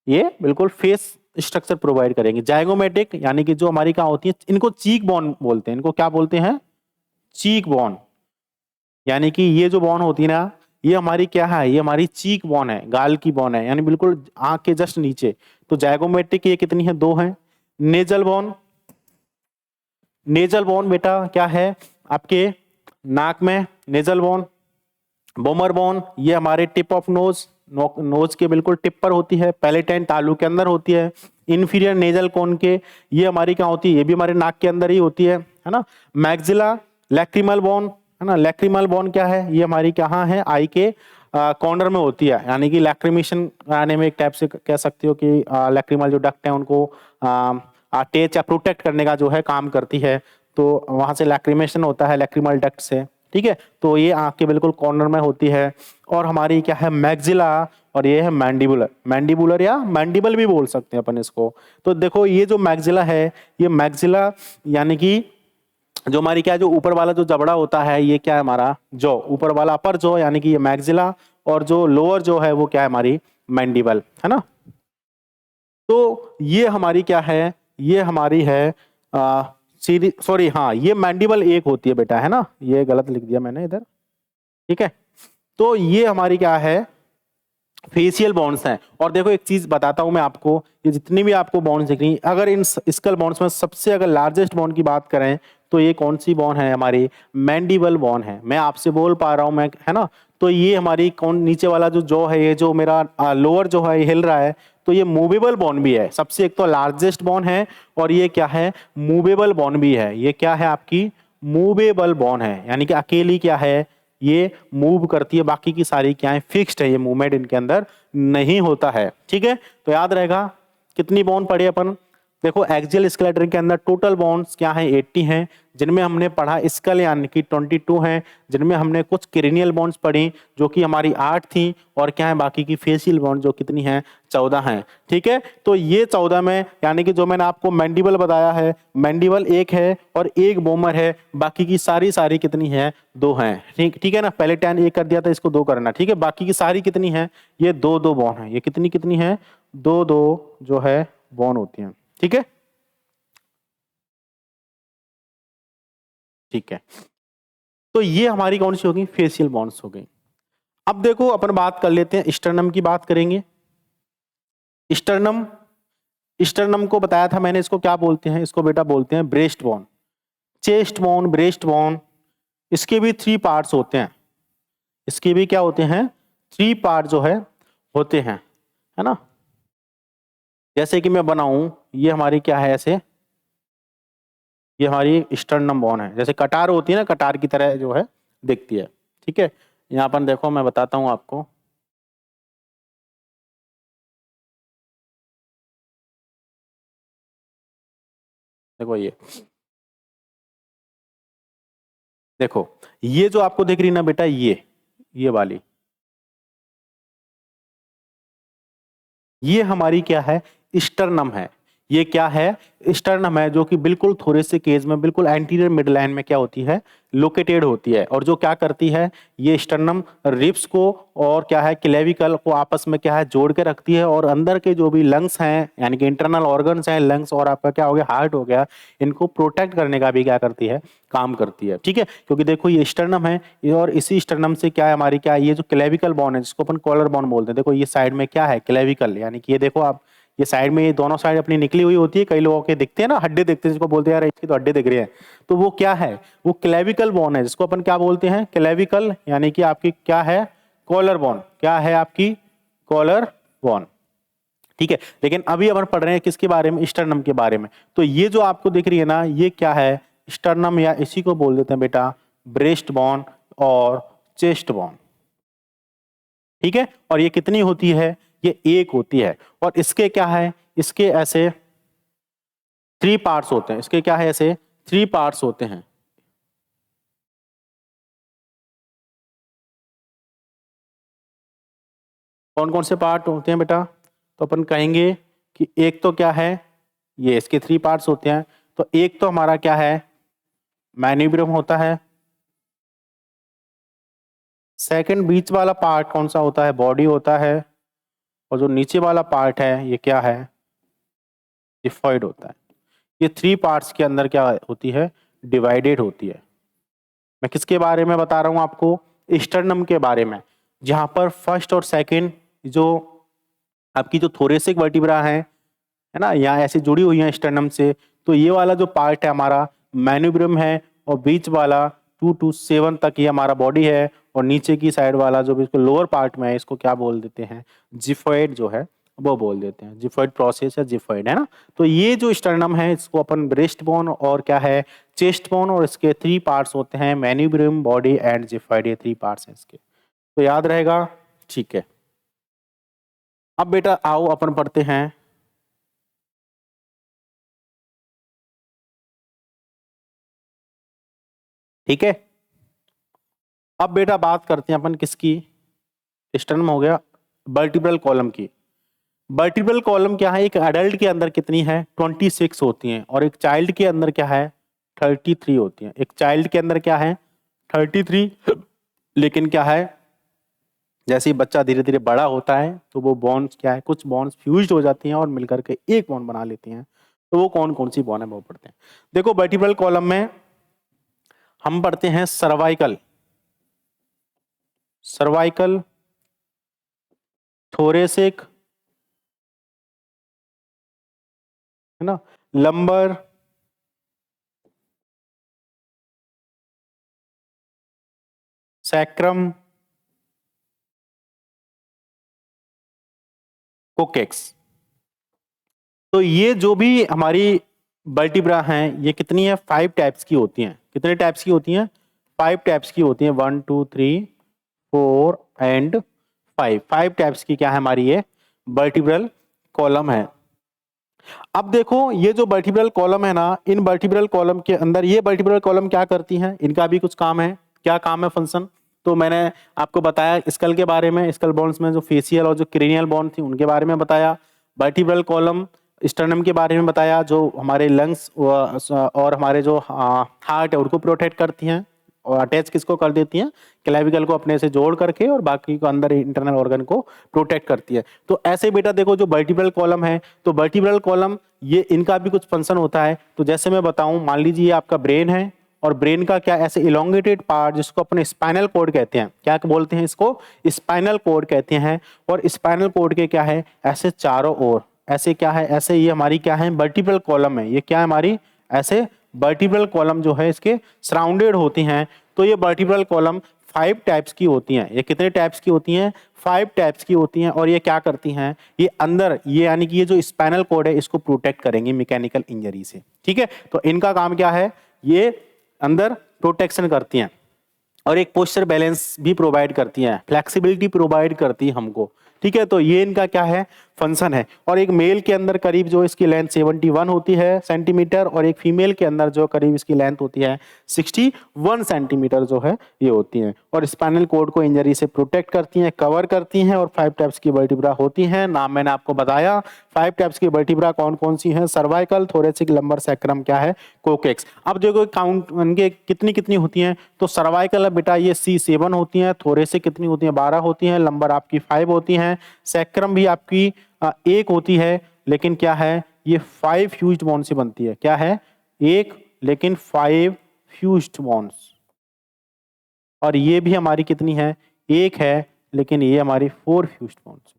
ये बिल्कुल फेस स्ट्रक्चर प्रोवाइड करेंगे। जाइगोमेटिक यानी कि जो हमारी क्या होती है, इनको चीक बोन बोलते हैं, इनको क्या बोलते हैं, चीक बोन। यानी कि ये जो बोन होती है ना, ये हमारी क्या है, ये हमारी चीक बोन है, गाल की बोन है, यानी बिल्कुल आंख के जस्ट नीचे। तो जाइगोमेट्रिक ये कितनी है, 2 है। नेजल बोन, नेजल बोन बेटा क्या है आपके नाक में, नेजल बोन। बोमर बोन ये हमारे टिप ऑफ नोज, नोज के बिल्कुल टिप पर होती है। पैलेटाइन तालू के अंदर होती है। इंफीरियर नेजल कोन के, ये हमारी क्या होती है, ये भी हमारे नाक के अंदर ही होती है ना। मैग्जिला, लैक्रिमल बोन, है ना। लैक्रिमल बोन क्या है, ये हमारी कहाँ है, आई के कॉर्नर में होती है, यानी कि लैक्रिमेशन आने में एक टाइप से कह सकते हो कि लैक्रिमल जो डक्ट है उनको टेच या प्रोटेक्ट करने का जो है काम करती है। तो वहां से लैक्रिमेशन होता है लैक्रिमल डक्ट से, ठीक है। तो ये आंख के बिल्कुल कॉर्नर में होती है। और हमारी क्या है, मैग्जिला, और ये है मैंडिबुलर, मैंडिबुलर या मैंडिबल भी बोल सकते हैं अपन इसको। तो देखो ये जो मैग्जिला है, ये मैग्जिला यानी कि जो हमारी क्या है, जो ऊपर वाला जो जबड़ा होता है, ये क्या है हमारा जो ऊपर वाला अपर जो, यानी कि ये मैग्जिला, और जो लोअर जो है वो क्या है हमारी मैंडिबल, है ना। तो ये हमारी क्या है, ये हमारी है सॉरी हाँ, ये मैंडिबल एक होती है बेटा, है ना। ये गलत लिख दिया मैंने इधर, ठीक है। तो ये हमारी क्या है, फेशियल बॉन्ड्स हैं। और देखो एक चीज बताता हूं मैं आपको, ये जितनी भी आपको बॉन्ड्स दिख रही हैं, अगर इन स्कल बॉन्ड्स में सबसे अगर लार्जेस्ट बॉन्ड की बात करें तो ये कौन सी बॉन्ड है हमारी, मैंडिबल बॉन्ड है। मैं आपसे बोल पा रहा हूं मैं, है ना। तो ये हमारी कौन, नीचे वाला जो जॉ है, ये जो मेरा लोअर जो है ये हिल रहा है, तो ये मूवेबल बॉन्ड भी है। सबसे एक तो लार्जेस्ट बॉन्ड है, और ये क्या है, मूवेबल बॉन्ड भी है। ये क्या है आपकी मूवेबल बॉन्ड है, यानी कि अकेली क्या है, ये मूव करती है, बाकी की सारी क्या है फिक्स्ड है, ये मूवमेंट इनके अंदर नहीं होता है, ठीक है। तो याद रहेगा कितनी बॉन्ड पढ़े अपन, देखो एक्सियल स्केलेटन के अंदर टोटल बॉन्ड्स क्या है 80 हैं, जिनमें हमने पढ़ा स्कल यानी कि 22 हैं, जिनमें हमने कुछ क्रेनियल बॉन्ड्स पढ़ी जो कि हमारी 8 थी, और क्या है बाकी की फेशियल बॉन्ड जो कितनी हैं 14 हैं, ठीक है। तो ये 14 में यानी कि जो मैंने आपको मैंडिबल बताया है, मैंडिबल एक है और एक बोमर है, बाकी की सारी कितनी है 2 हैं, ठीक है ना। पहले 10 एक कर दिया था, इसको 2 करना, ठीक है। बाकी की सारी कितनी है, ये 2 2 बॉन्ड है, ये कितनी है 2 2 जो है बॉन्ड होती हैं, ठीक है, ठीक है। तो ये हमारी कौन सी होगी, फेशियल बॉन्ड्स हो गई। अब देखो अपन बात कर लेते हैं स्टर्नम की, बात करेंगे। स्टर्नम, स्टर्नम को बताया था मैंने, इसको क्या बोलते हैं, इसको बेटा बोलते हैं breast bone, chest bone, breast bone. इसके भी 3 पार्ट्स होते हैं, इसके भी क्या होते हैं 3 पार्ट जो है होते हैं, है ना। जैसे कि मैं बनाऊं, ये हमारी क्या है, ऐसे ये हमारी स्टर्नम बोन है, जैसे कटार होती है ना, कटार की तरह जो है दिखती है, ठीक है। यहाँ पर देखो मैं बताता हूँ आपको, देखो ये देखो, ये जो आपको दिख रही ना बेटा, ये वाली, ये हमारी क्या है, स्टर्नम है। ये क्या है, स्टर्नम है, जो कि बिल्कुल थोरेसिक केज में बिल्कुल एंटीरियर मिड लाइन में क्या होती है, लोकेटेड होती है। और जो क्या करती है, ये स्टर्नम रिब्स को और क्या है, क्लेविकल को आपस में क्या है, जोड़ के रखती है। और अंदर के जो भी लंग्स हैं, यानी कि इंटरनल ऑर्गन्स हैं, लंग्स और आपका क्या हो गया, हार्ट हो गया, इनको प्रोटेक्ट करने का भी क्या करती है, काम करती है, ठीक है। क्योंकि देखो ये स्टर्नम है, और इसी स्टर्नम से क्या है, हमारी क्या है, ये जो क्लेविकल बोन है, जिसको अपन कॉलर बोन बोलते हैं, देखो ये साइड में क्या है, क्लेविकल, यानी कि ये देखो आप, ये साइड में, ये दोनों साइड अपनी निकली हुई होती है। कई लोगों के दिखते हैं ना, हड्डे दिखते हैं, जिसको बोलते हैं यार इसकी तो हड्डे दिख रहे हैं, तो वो क्या है, वो क्लेविकल बोन है, जिसको अपन क्या बोलते हैं, क्लेविकल, यानी कि आपकी क्या है, कॉलर बोन, क्या है आपकी, कॉलर बोन, ठीक है। लेकिन अभी अपन पढ़ रहे हैं किसके बारे में, स्टर्नम के बारे में। तो ये जो आपको दिख रही है ना, ये क्या है, स्टर्नम, या इसी को बोल देते हैं बेटा ब्रेस्ट बोन और चेस्ट बोन, ठीक है। और ये कितनी होती है, ये एक होती है। और इसके क्या है, इसके ऐसे 3 पार्ट्स होते हैं, इसके क्या है, ऐसे 3 पार्ट्स होते हैं। कौन कौन से पार्ट होते हैं बेटा, तो अपन कहेंगे कि एक तो क्या है, ये इसके 3 पार्ट्स होते हैं। तो एक तो हमारा क्या है, मैन्यूब्रम होता है। सेकंड बीच वाला पार्ट कौन सा होता है, बॉडी होता है। और जो नीचे वाला पार्ट है, ये क्या है, जिफॉइड होता है। ये 3 पार्ट्स के अंदर क्या होती है, डिवाइडेड होती है। मैं किसके बारे में बता रहा हूं आपको, स्टर्नम के बारे में, जहां पर फर्स्ट और सेकंड जो आपकी जो थोरेसिक वर्टिब्रा है ना, यहाँ ऐसे जुड़ी हुई है स्टर्नम से। तो ये वाला जो पार्ट है हमारा मैन्यूब्रम है, और बीच वाला 2 to 7 तक ये हमारा बॉडी है। और नीचे की साइड वाला जो भी इसको लोअर पार्ट में है, इसको क्या बोल देते हैं, जिफॉइड जो है वो बोल देते हैं, जिफॉइड प्रोसेस या जिफॉइड, है ना। तो ये जो स्टर्नम है, इसको अपन ब्रेस्ट बोन और क्या है, चेस्ट बोन, और इसके 3 पार्ट्स होते हैं, मैन्यूब्रम, बॉडी एंड जिफॉइड, ये 3 पार्ट्स हैं इसके, तो याद रहेगा, ठीक है। अब बेटा आओ अपन पढ़ते हैं, ठीक है। अब बेटा बात करते हैं अपन किसकी, स्टर्नम हो गया, वर्टिब्रल कॉलम की। वर्टिब्रल कॉलम क्या है, एक एडल्ट के अंदर कितनी है, 26 होती हैं, और एक चाइल्ड के अंदर क्या है, 33 होती हैं। एक चाइल्ड के अंदर क्या है, 33, लेकिन क्या है, जैसे ही बच्चा धीरे धीरे बड़ा होता है, तो वो बॉन्ड्स क्या है, कुछ बॉन्ड्स फ्यूज्ड हो जाती हैं और मिलकर के एक बॉन्ड बना लेती हैं। तो वो कौन कौन सी बॉन्ड है वो पढ़ते हैं। देखो वर्टिब्रल कॉलम में हम पढ़ते हैं सर्वाइकल, सर्वाइकल, थोरेसिक, है ना, लंबर, सैक्रम, कोकेक्स। तो ये जो भी हमारी वर्टिब्रा हैं, ये कितनी है, 5 टाइप्स की होती हैं। कितने टाइप्स की होती हैं, 5 टाइप्स की होती हैं, 1 2 3 4 एंड 5, 5 टाइप्स की क्या है हमारी ये वर्टिब्रल कॉलम है। अब देखो ये जो वर्टिब्रल कॉलम है ना, इन वर्टिब्रल कॉलम के अंदर ये वर्टिब्रल कॉलम क्या करती हैं, इनका भी कुछ काम है। क्या काम है, फंक्शन, तो मैंने आपको बताया स्कल के बारे में, स्कल बोन्स में जो फेशियल और जो क्रेनियल बोन थी उनके बारे में बताया। वर्टिब्रल कॉलम स्टर्नम के बारे में बताया, जो हमारे लंग्स और हमारे जो हार्ट है उनको प्रोटेक्ट करती हैं, और अटैच किसको कर देती हैं, क्लेविकल को अपने से जोड़ करके, और बाकी को अंदर इंटरनल ऑर्गन को प्रोटेक्ट करती है। तो ऐसे बेटा देखो जो वर्टिब्रल कॉलम है, तो वर्टिब्रल कॉलम ये इनका भी कुछ फंक्शन होता है। तो जैसे मैं बताऊं, मान लीजिए आपका ब्रेन है, और ब्रेन का क्या ऐसे इलोंगेटेड पार्ट, जिसको अपने स्पाइनल कोड कहते हैं, क्या बोलते हैं इसको, स्पाइनल कोड कहते हैं। और स्पाइनल कोड के क्या है, ऐसे चारों ओर ऐसे क्या है, ऐसे ये हमारी क्या है, वर्टिब्रल कॉलम है, ये क्या है हमारी, ऐसे वर्टिब्रल कॉलम जो है इसके सराउंडेड होती हैं। तो ये वर्टिब्रल कॉलम 5 टाइप्स की होती हैं। ये कितने टाइप्स की होती हैं? 5 टाइप्स की होती हैं। और ये क्या करती हैं? ये अंदर ये यानी कि ये जो स्पाइनल कॉर्ड है इसको प्रोटेक्ट करेंगे मैकेनिकल इंजरी से। ठीक है, तो इनका काम क्या है? ये अंदर प्रोटेक्शन करती हैं और एक पोस्चर बैलेंस भी प्रोवाइड करती हैं, फ्लेक्सिबिलिटी प्रोवाइड करती है हमको। ठीक है, तो ये इनका क्या है? फंक्शन है। और एक मेल के अंदर करीब जो इसकी लेंथ 71 होती है सेंटीमीटर, और एक फीमेल के अंदर जो करीब इसकी लेंथ होती है 61 सेंटीमीटर जो है ये होती है। और स्पाइनल कॉर्ड को इंजरी से प्रोटेक्ट करती हैं, कवर करती हैं। और 5 टाइप्स की वर्टिब्रा होती हैं। नाम मैंने आपको बताया। 5 टाइप्स की वर्टिब्रा कौन कौन सी हैं? सर्वाइकल, थोरेसिक, लंबर, सैक्रम, क्या है? कोकेक्स। अब देखो काउंट इनके कितनी कितनी होती हैं। तो सर्वाइकल है बेटा ये C7 होती हैं, थोरेसिक कितनी होती हैं? 12 होती हैं, लंबर आपकी 5 होती हैं, सैक्रम भी आपकी 1 होती है। लेकिन क्या है? ये 5 फ्यूज्ड बॉन्ड से बनती है। क्या है? 1 लेकिन 5 फ्यूज्ड बॉन्ड्स। और ये भी हमारी कितनी है? 1 है, लेकिन ये हमारी 4 फ्यूज्ड बॉन्ड्स।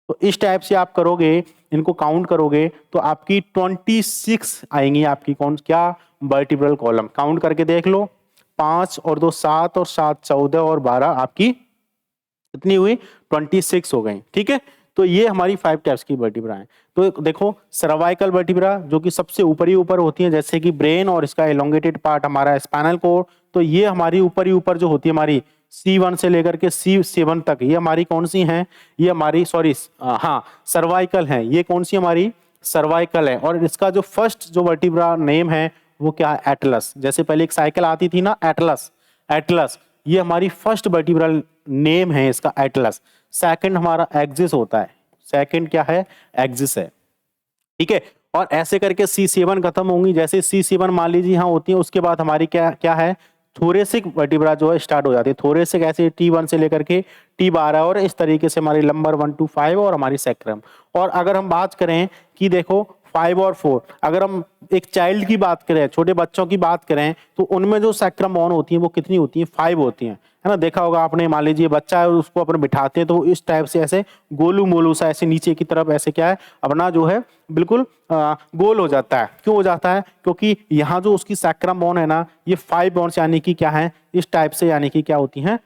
तो इस टाइप से आप करोगे, इनको काउंट करोगे तो आपकी 26 आएंगी आपकी कौन क्या? Vertebral column. काउंट करके देख लो, 5 और 2 7 और 7 14 और 12 आपकी कितनी हुई? 26 हो गई। ठीक है, तो ये हमारी 5 टाइप्स की वर्टिब्रा है। तो देखो सर्वाइकल वर्टिब्रा जो कि सबसे ऊपर ही ऊपर होती है, जैसे कि ब्रेन और इसका एलोंगेटेड पार्ट हमारा स्पाइनल कोड। तो ये हमारी ऊपर ही ऊपर जो होती है हमारी C1 से लेकर के C7 तक, ये हमारी कौन सी हैं? ये हमारी हाँ सर्वाइकल है। ये कौन सी हमारी? सर्वाइकल है। और इसका जो फर्स्ट जो वर्टिब्रा नेम है वो क्या है? एटलस। जैसे पहले एक साइकिल आती थी ना, एटलस, एटलस, ये हमारी फर्स्ट वर्टिब्रल नेम है इसका, एटलस। सेकंड हमारा एक्सिस होता है। सेकंड क्या है? एक्सिस है। ठीक है, और ऐसे करके C7 खत्म होंगी। जैसे C7 मान लीजिए यहाँ होती है, उसके बाद हमारी क्या क्या है? थोरेसिक वर्टिब्रा जो है स्टार्ट हो जाती है। थोरेसिक ऐसे T1 से लेकर के T12 और इस तरीके से हमारी लंबर 1 to 5 और हमारी सैक्रम। और अगर हम बात करें कि देखो 5 और 4, अगर हम एक चाइल्ड की बात करें, छोटे बच्चों की बात करें, तो उनमें जो सैक्रम बोन होती है वो कितनी होती है? 5 होती हैं, है ना। देखा होगा आपने, मान लीजिए बच्चा है उसको अपन बिठाते हैं तो इस टाइप से ऐसे गोलू मोलू सा ऐसे नीचे की तरफ ऐसे क्या है अपना जो है बिल्कुल गोल हो जाता है। क्यों हो जाता है? क्योंकि यहाँ जो उसकी सैक्रम बोन है ना, ये 5 बोन्स यानी कि क्या है इस टाइप से, यानी कि क्या होती हैं?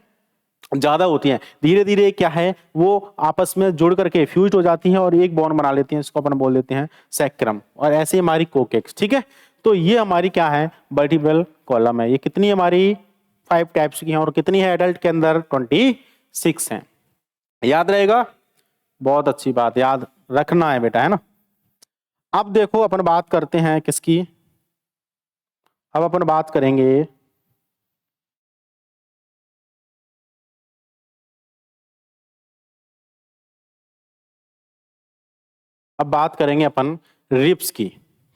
ज्यादा होती हैं। धीरे धीरे क्या है वो आपस में जुड़ करके फ्यूज हो जाती हैं और एक बॉन्ड बना लेती हैं, इसको अपन बोल देते हैं सैक्रम। और ऐसे हमारी कोकेक्स। ठीक है, तो ये हमारी क्या है? वर्टिब्रल कॉलम है। ये कितनी हमारी 5 टाइप्स की हैं और कितनी है एडल्ट के अंदर? 26 हैं। याद रहेगा? बहुत अच्छी बात, याद रखना है बेटा, है ना। अब देखो अपन बात करते हैं किसकी? अब अपन बात करेंगे अब बात करेंगे अपन रिब्स की।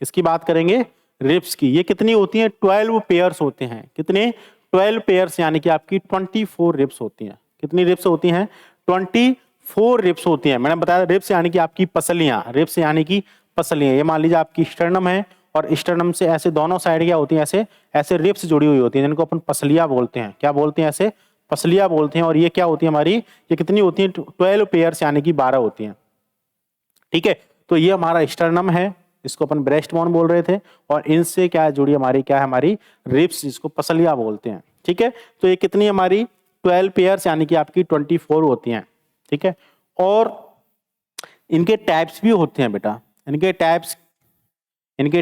किसकी बात करेंगे? रिब्स की। ये कितनी होती हैं? 12 पेयर्स होते हैं। कितने? 12 पेयर्स, यानी कि आपकी 24 रिब्स होती हैं। कितनी रिब्स होती हैं? 24 रिब्स होती हैं। मैंने बताया रिब्स यानी कि आपकी पसलियां, रिब्स यानी कि पसलियां। ये मान लीजिए आपकी स्टर्नम है और स्टर्नम से ऐसे दोनों साइड क्या होती हैं? ऐसे ऐसे रिब्स जुड़ी हुई होती हैं, जिनको अपन पसलियां बोलते हैं। क्या बोलते हैं? ऐसे पसलियां बोलते हैं। और ये क्या होती है हमारी? ये कितनी होती है? 12 पेयर्स यानी कि 12 होती हैं। ठीक है, तो ये हमारा स्टर्नम है, इसको अपन ब्रेस्ट बोन बोल रहे थे। और इनसे क्या है जुड़ी हमारी? क्या है हमारी? रिब्स, जिसको पसलियां बोलते हैं। ठीक है, तो ये कितनी हमारी? 12 पेयर्स यानी कि आपकी 24 होती हैं। ठीक है, और इनके टाइप्स भी होते हैं बेटा। इनके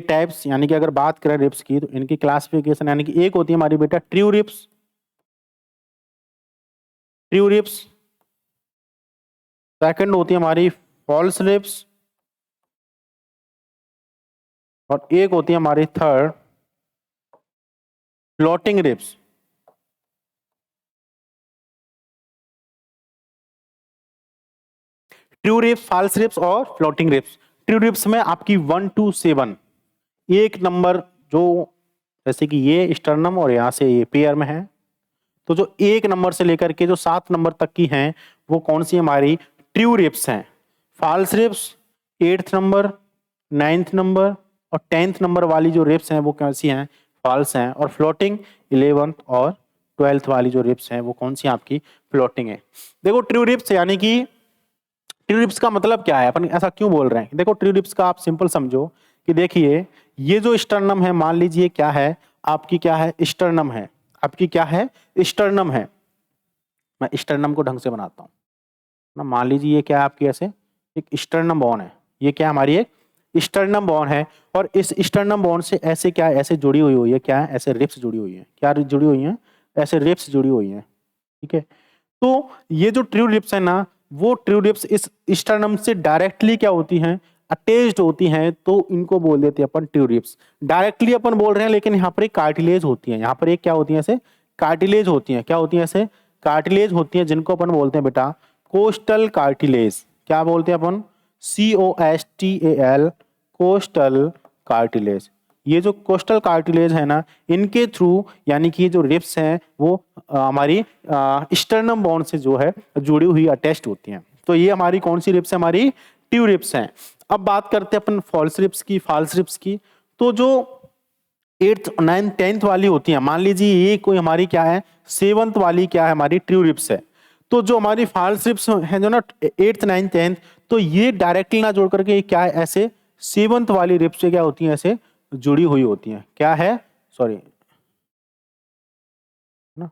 टाइप्स यानी कि अगर बात करें रिब्स की, तो इनकी क्लासिफिकेशन यानी कि एक होती है हमारी बेटा ट्रू रिब्स, सेकंड होती है हमारी फॉल्स रिब्स, और एक होती है हमारी third floating ribs. True ribs, false ribs और फ्लोटिंग रिब्स। ट्रू रिब्स में आपकी 1 to 7, एक नंबर जो, जैसे कि ये स्टर्नम और यहां से ये पेयर में है, तो जो 1 नंबर से लेकर के जो 7 नंबर तक की हैं वो कौन सी हमारी? ट्रू रिब्स हैं। False ribs 8th number, 9th number और 10th नंबर वाली जो रिब्स हैं वो कैसी हैं? फॉल्स हैं। और फ्लोटिंग 11th और 12th वाली जो रिब्स हैं वो कौन सी आपकी? फ्लोटिंग है। देखो ट्रू रिब्स यानी कि ट्रू रिब्स का मतलब क्या है, अपन ऐसा क्यों बोल रहे हैं? देखो ट्रू रिब्स का आप सिंपल समझो कि देखिए ये जो स्टर्नम है, मान लीजिए क्या है आपकी? क्या है? स्टर्नम है। आपकी क्या है, स्टर्नम है। मैं स्टर्नम को ढंग से बनाता हूँ ना, मान लीजिए ये क्या है आपकी, ऐसे एक स्टर्नम बोन है, ये क्या हमारी एक स्टर्नम बोन है, और इस स्टर्नम बोन से ऐसे क्या है, ऐसे जुड़ी हुई है, क्या है, ऐसे रिब्स जुड़ी हुई है, क्या जुड़ी हुई है, ऐसे रिब्स जुड़ी हुई है। ठीक है, तो ये जो ट्रू रिब्स है ना, वो ट्रू रिब्स इस स्टर्नम से डायरेक्टली क्या होती हैं, अटैच्ड होती हैं, तो इनको बोल देते हैं अपन ट्रू रिब्स। डायरेक्टली अपन बोल रहे हैं, लेकिन यहाँ पर एक कार्टिलेज होती है, यहाँ पर एक क्या होती है, ऐसे कार्टिलेज होती है, क्या होती है, ऐसे कार्टिलेज होती है, जिनको अपन बोलते हैं बेटा कोस्टल कार्टिलेज। क्या बोलते हैं अपन, COSTAL, कोस्टल कार्टिलेज। ये जो कोस्टल कार्टिलेज है ना, इनके थ्रू यानी कि जो रिब्स हैं वो हमारी स्टर्नम बोन से जो है जुड़ी हुई अटैच्ड होती हैं। तो ये हमारी कौन सी रिब्स है, हमारी ट्रू रिब्स हैं। अब बात करते हैं अपन फॉल्स रिब्स की, फॉल्स रिब्स की। तो जो 8th 9th 10th वाली होती है, मान लीजिए ये कोई हमारी क्या है, 7th वाली क्या है, हमारी ट्रू रिब्स है। तो जो हमारी फॉल्स रिब्स है जो ना 8th 9th 10th, तो ये डायरेक्टली ना जोड़ करके क्या है, ऐसे 7th वाली रिब्स से क्या होती है, ऐसे जुड़ी हुई होती हैं। क्या है, सॉरी ना,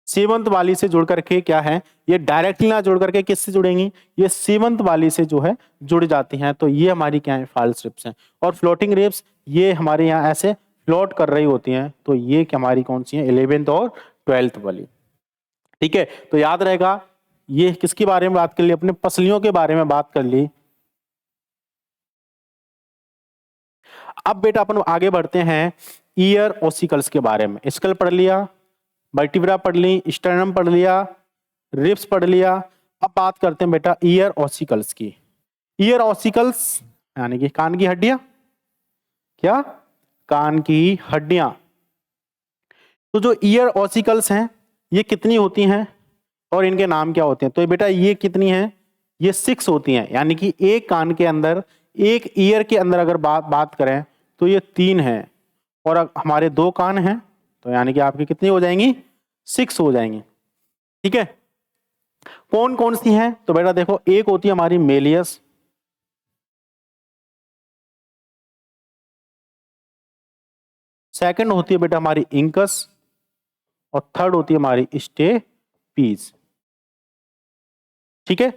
7th वाली से जुड़ करके क्या है, ये डायरेक्टली ना जुड़ करके किससे जुड़ेंगी, ये 7th वाली से जो है जुड़ जाती हैं। तो ये हमारी क्या है, फॉल्स रिब्स हैं। और फ्लोटिंग रिब्स ये हमारे यहाँ ऐसे फ्लोट कर रही होती हैं, तो ये क्या हमारी कौन सी है, 11th और 12th वाली। ठीक है, तो याद रहेगा, ये किसके बारे में बात कर ली, अपने पसलियों के बारे में बात कर ली। अब बेटा अपन आगे बढ़ते हैं ईयर ओसिकल्स के बारे में। स्कल पढ़ लिया, वर्टिब्रा पढ़ ली, स्टर्नम पढ़ लिया, रिब्स पढ़ लिया। अब बात करते हैं बेटा ईयर ओसिकल्स की। ईयर ओसिकल्स यानी कि कान की हड्डियां, क्या, कान की हड्डियां। तो जो ईयर ओसिकल्स हैं ये कितनी होती हैं और इनके नाम क्या होते हैं, तो बेटा ये कितनी हैं, ये 6 होती हैं। यानी कि एक कान के अंदर, एक ईयर के अंदर अगर बात करें तो ये 3 हैं, और हमारे 2 कान हैं, तो यानी कि आपकी कितनी हो जाएंगी, 6 हो जाएंगी। ठीक है, कौन कौन सी हैं, तो बेटा देखो, एक होती है हमारी मेलियस, सेकंड होती है बेटा हमारी इंकस, और थर्ड होती है हमारी स्टेपीज। ठीक है,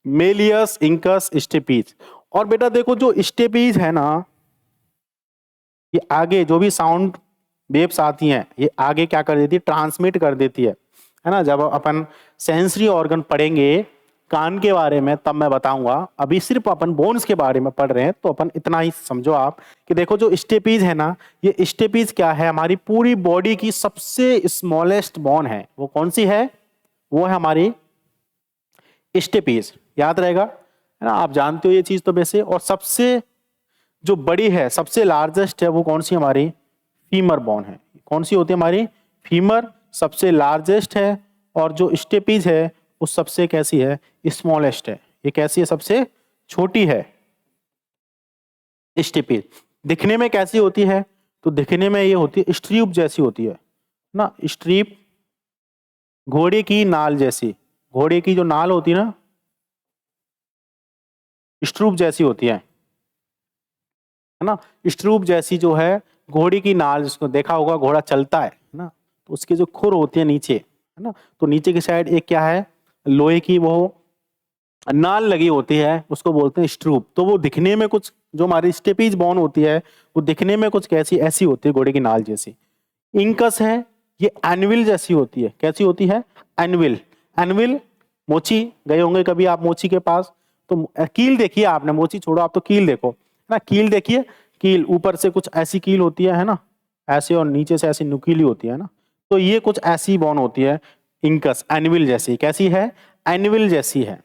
मेलियस, इंकस, स्टेपीज। और बेटा देखो जो स्टेपीज है ना, ये आगे जो भी साउंड वेव्स आती हैं, ये आगे क्या कर देती है, ट्रांसमिट कर देती है ना। जब अपन सेंसरी ऑर्गन पढ़ेंगे कान के बारे में तब मैं बताऊंगा, अभी सिर्फ अपन बोन्स के बारे में पढ़ रहे हैं, तो अपन इतना ही समझो आप कि देखो जो स्टेपीज है ना, ये स्टेपीज क्या है, हमारी पूरी बॉडी की सबसे स्मॉलेस्ट बोन है। वो कौन सी है, वो है हमारी स्टेपीज। याद रहेगा, है ना, आप जानते हो ये चीज तो वैसे। और सबसे जो बड़ी है, सबसे लार्जेस्ट है, वो कौन सी, हमारी फीमर बोन है। कौन सी होती है, हमारी फीमर सबसे लार्जेस्ट है, और जो स्टेपीज है वो सबसे कैसी है, स्मॉलेस्ट है। ये कैसी है, सबसे छोटी है स्टेपीज। दिखने में कैसी होती है, तो दिखने में ये होती है स्ट्रीप जैसी होती है ना, स्ट्रीप, घोड़े की नाल जैसी। घोड़े की जो नाल होती है ना, स्ट्रूप जैसी होती है ना, स्ट्रूप जैसी जो है घोड़ी की नाल, जिसको देखा होगा घोड़ा चलता है ना, तो उसके जो खुर होती है नीचे, है ना, तो नीचे की साइड एक क्या है, लोहे की वो नाल लगी होती है, उसको बोलते हैं स्ट्रूप। तो वो दिखने में कुछ, जो हमारी स्टेपीज बोन होती है वो दिखने में कुछ कैसी, ऐसी होती है, घोड़े की नाल जैसी। इंकस है, ये एनविल जैसी होती है। कैसी होती है, एनविल। एनविल, मोची गए होंगे कभी आप मोची के पास, तो कील देखिए आपने, मोची छोड़ो, आप तो कील देखो, है ना, कील देखिए, कील ऊपर से कुछ ऐसी कील होती है ना, ऐसे, और नीचे से ऐसी नुकीली होती है ना, तो ये कुछ ऐसी बोन होती है इंकस, एनविल जैसी। कैसी है, एनविल जैसी है।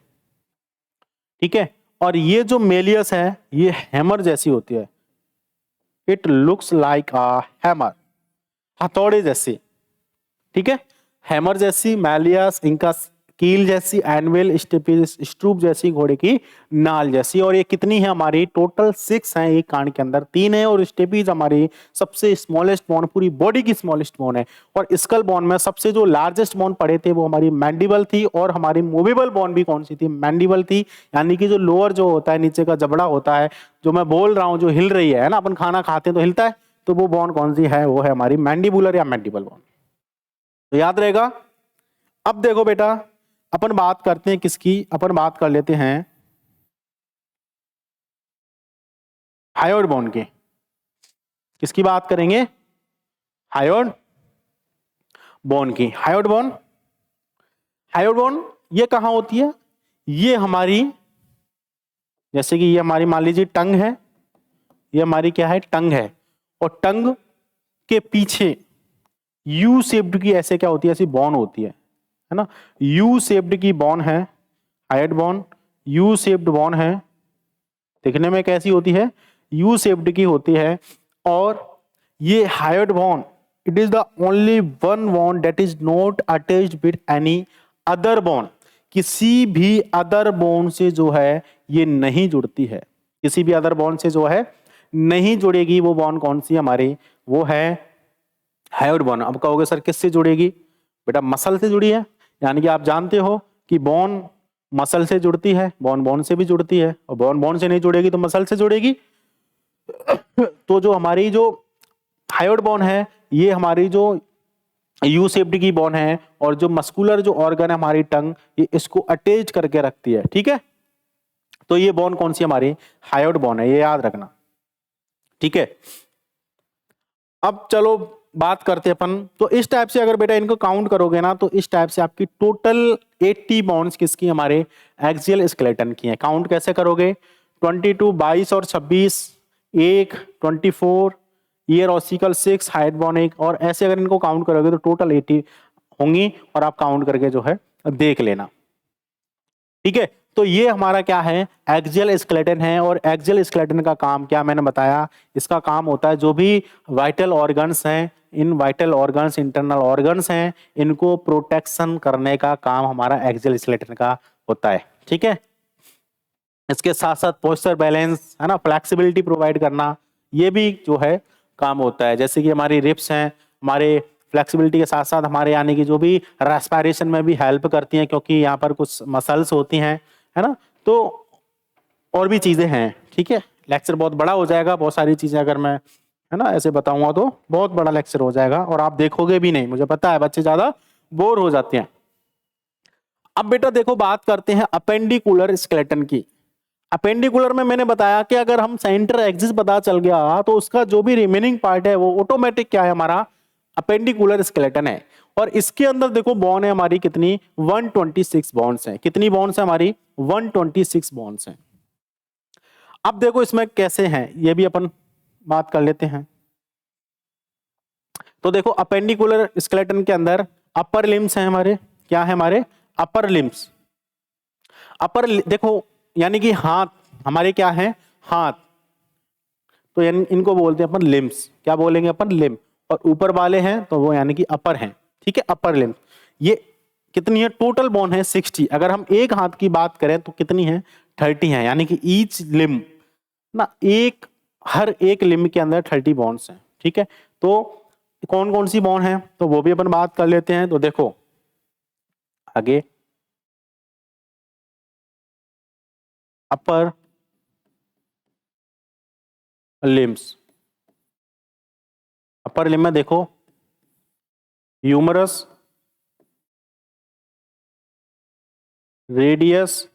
ठीक है, और ये जो मेलियस है ये हैमर जैसी होती है। It looks like a hammer, हथौड़े जैसी। ठीक है, हैमर जैसी, मेलियस, इंकस कील जैसी, एनवेल, स्ट्रूप जैसी, घोड़े की नाल जैसी। और ये कितनी है हमारी? टोटल 6 है एक कान के अंदर, 3 है। और स्टेपीज हमारी सबसे स्मॉलेस्ट बोन, पूरी बॉडी की स्मॉलेस्ट बोन है। और स्कल बोन में सबसे जो लार्जेस्ट बोन पड़े थे वो हमारी मैंडिबल थी। और हमारी मूवेबल बोन भी कौन सी थी? मैंडिबल थी। यानी कि जो लोअर जो होता है, नीचे का जबड़ा होता है, जो मैं बोल रहा हूं जो हिल रही है ना, अपन खाना खाते हैं तो हिलता है, तो वो बोन कौन सी है? वो है हमारी मैंडिबुलर या मैंडिबल बोन। तो याद रहेगा। अब देखो बेटा, अपन बात करते हैं किसकी? अपन बात कर लेते हैं हायोइड बोन की। किसकी बात करेंगे? हायोइड बोन की। हायोइड बोन, हायोइड बोन ये कहां होती है? ये हमारी, जैसे कि ये हमारी मान लीजिए टंग है, ये हमारी क्या है? टंग है। और टंग के पीछे यू शेप्ड की ऐसे क्या होती है? ऐसी बॉन होती है ना? यू शेप्ड की बॉन है हायोइड बॉन। यू शेप्ड बॉन है, दिखने में कैसी होती है? यू शेप्ड की होती है। और ये hyoid bone, it is the only one bone that is not attached with any other bone. किसी भी अदर बॉन से जो है ये नहीं जुड़ती है, किसी भी अदर बॉन से जो है नहीं जुड़ेगी। वो बॉन कौन सी हमारी? वो है हायोइड बॉन। अब कहोगे सर किससे जुड़ेगी? बेटा मसल से जुड़ी है। यानी कि आप जानते हो कि बॉन मसल से जुड़ती है, बॉन बॉन से भी जुड़ती है, और बॉन बॉन से नहीं जुड़ेगी तो मसल से जुड़ेगी। तो जो हमारी जो हायोइड बॉन है, ये हमारी जो यू शेप्ड की बॉन है, और जो मस्कुलर जो ऑर्गन है हमारी टंग, ये इसको अटैच करके रखती है। ठीक है, तो ये बॉन कौन सी हमारी? हायोइड बॉन है, ये याद रखना। ठीक है, अब चलो बात करते हैं अपन। तो इस टाइप से अगर बेटा इनको काउंट करोगे ना, तो इस टाइप से आपकी टोटल 80 बॉन्ड्स किसकी? हमारे एक्सियल स्केलेटन की हैं। काउंट कैसे करोगे? 22, 22 और 26, 1, 24, ईयर ऑसिकल 6, हाइट बॉन 1, और ऐसे अगर इनको काउंट करोगे तो टोटल 80 होंगी। और आप काउंट करके जो है देख लेना। ठीक है, तो ये हमारा क्या है? एक्सियल स्केलेटन है। और एक्सियल स्केलेटन का काम क्या मैंने बताया? इसका काम होता है जो भी वाइटल ऑर्गन्स हैं, इन वाइटल ऑर्गन्स, इंटरनल ऑर्गन्स हैं, इनको प्रोटेक्शन करने का काम हमारा एक्सियल स्केलेटन का होता है। ठीक है, इसके साथ साथ पोस्चर बैलेंस है ना, फ्लेक्सिबिलिटी प्रोवाइड करना, ये भी जो है काम होता है। जैसे कि हमारी रिप्स हैं, हमारे फ्लेक्सिबिलिटी के साथ साथ हमारे यानी कि जो भी रेस्पिरेशन में भी हेल्प करती हैं, क्योंकि यहाँ पर कुछ मसल्स होती हैं, है ना। तो और भी चीजें हैं। ठीक है, लेक्चर बहुत बड़ा हो जाएगा, बहुत सारी चीजें अगर मैं है ना ऐसे बताऊंगा तो बहुत बड़ा लेक्चर हो जाएगा, और आप देखोगे भी नहीं, मुझे पता है बच्चे ज्यादा बोर हो जाते हैं। अब बेटा देखो, बात करते हैं अपेंडिकुलर स्केलेटन की। अपेंडिकुलर में मैंने बताया कि अगर हम सेंटर एक्सिस पता चल गया तो उसका जो भी रिमेनिंग पार्ट है वो ऑटोमेटिक क्या है? हमारा अपेंडिकुलर स्केलेटन है। और इसके अंदर देखो बॉन्ड है हमारी कितनी? 126 बॉन्ड्स हैं। कितनी बॉन्ड्स हैं हमारी? 126 बॉन्ड्स हैं। अब देखो इसमें कैसे हैं ये भी अपन बात कर लेते हैं। तो देखो अपेंडिकुलर स्केलेटन के अंदर अपर लिम्स हैं हमारे। क्या है हमारे? Upper limbs. अपर देखो यानी कि हाथ हमारे क्या है? हाथ। तो इनको बोलते हैं अपन लिम्स। क्या बोलेंगे अपन? लिम। और ऊपर वाले हैं तो वो यानी कि अपर हैं। ठीक है, अपर लिम्स। ये कितनी है? टोटल बोन है 60। अगर हम एक हाथ की बात करें तो कितनी है? 30 है। यानी कि ईच लिम ना, हर एक लिम के अंदर 30 बॉन्ड्स हैं। ठीक है, तो कौन कौन सी बॉन्ड है तो वो भी अपन बात कर लेते हैं। तो देखो आगे, अपर लिम्स। अपर लिम में देखो humerus, radius,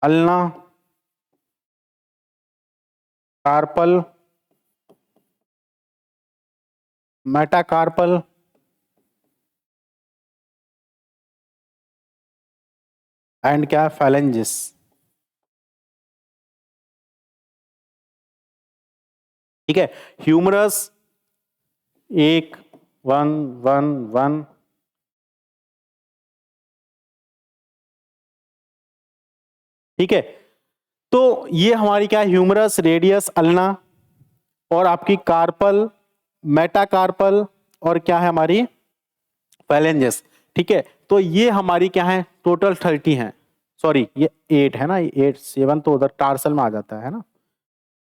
ulna, carpal, metacarpal, and क्या? फैलेंजिस। ठीक है, ह्यूमरस 1 1 1 1, ठीक है। तो ये हमारी क्या? ह्यूमरस, रेडियस, अल्ना, और आपकी कार्पल, मेटाकार्पल, और क्या है हमारी? फैलेंजिस। ठीक है, तो ये हमारी क्या है, टोटल 30 है, सॉरी ये 8 है ना, ये 8 7 तो उधर टार्सल में आ जाता है ना,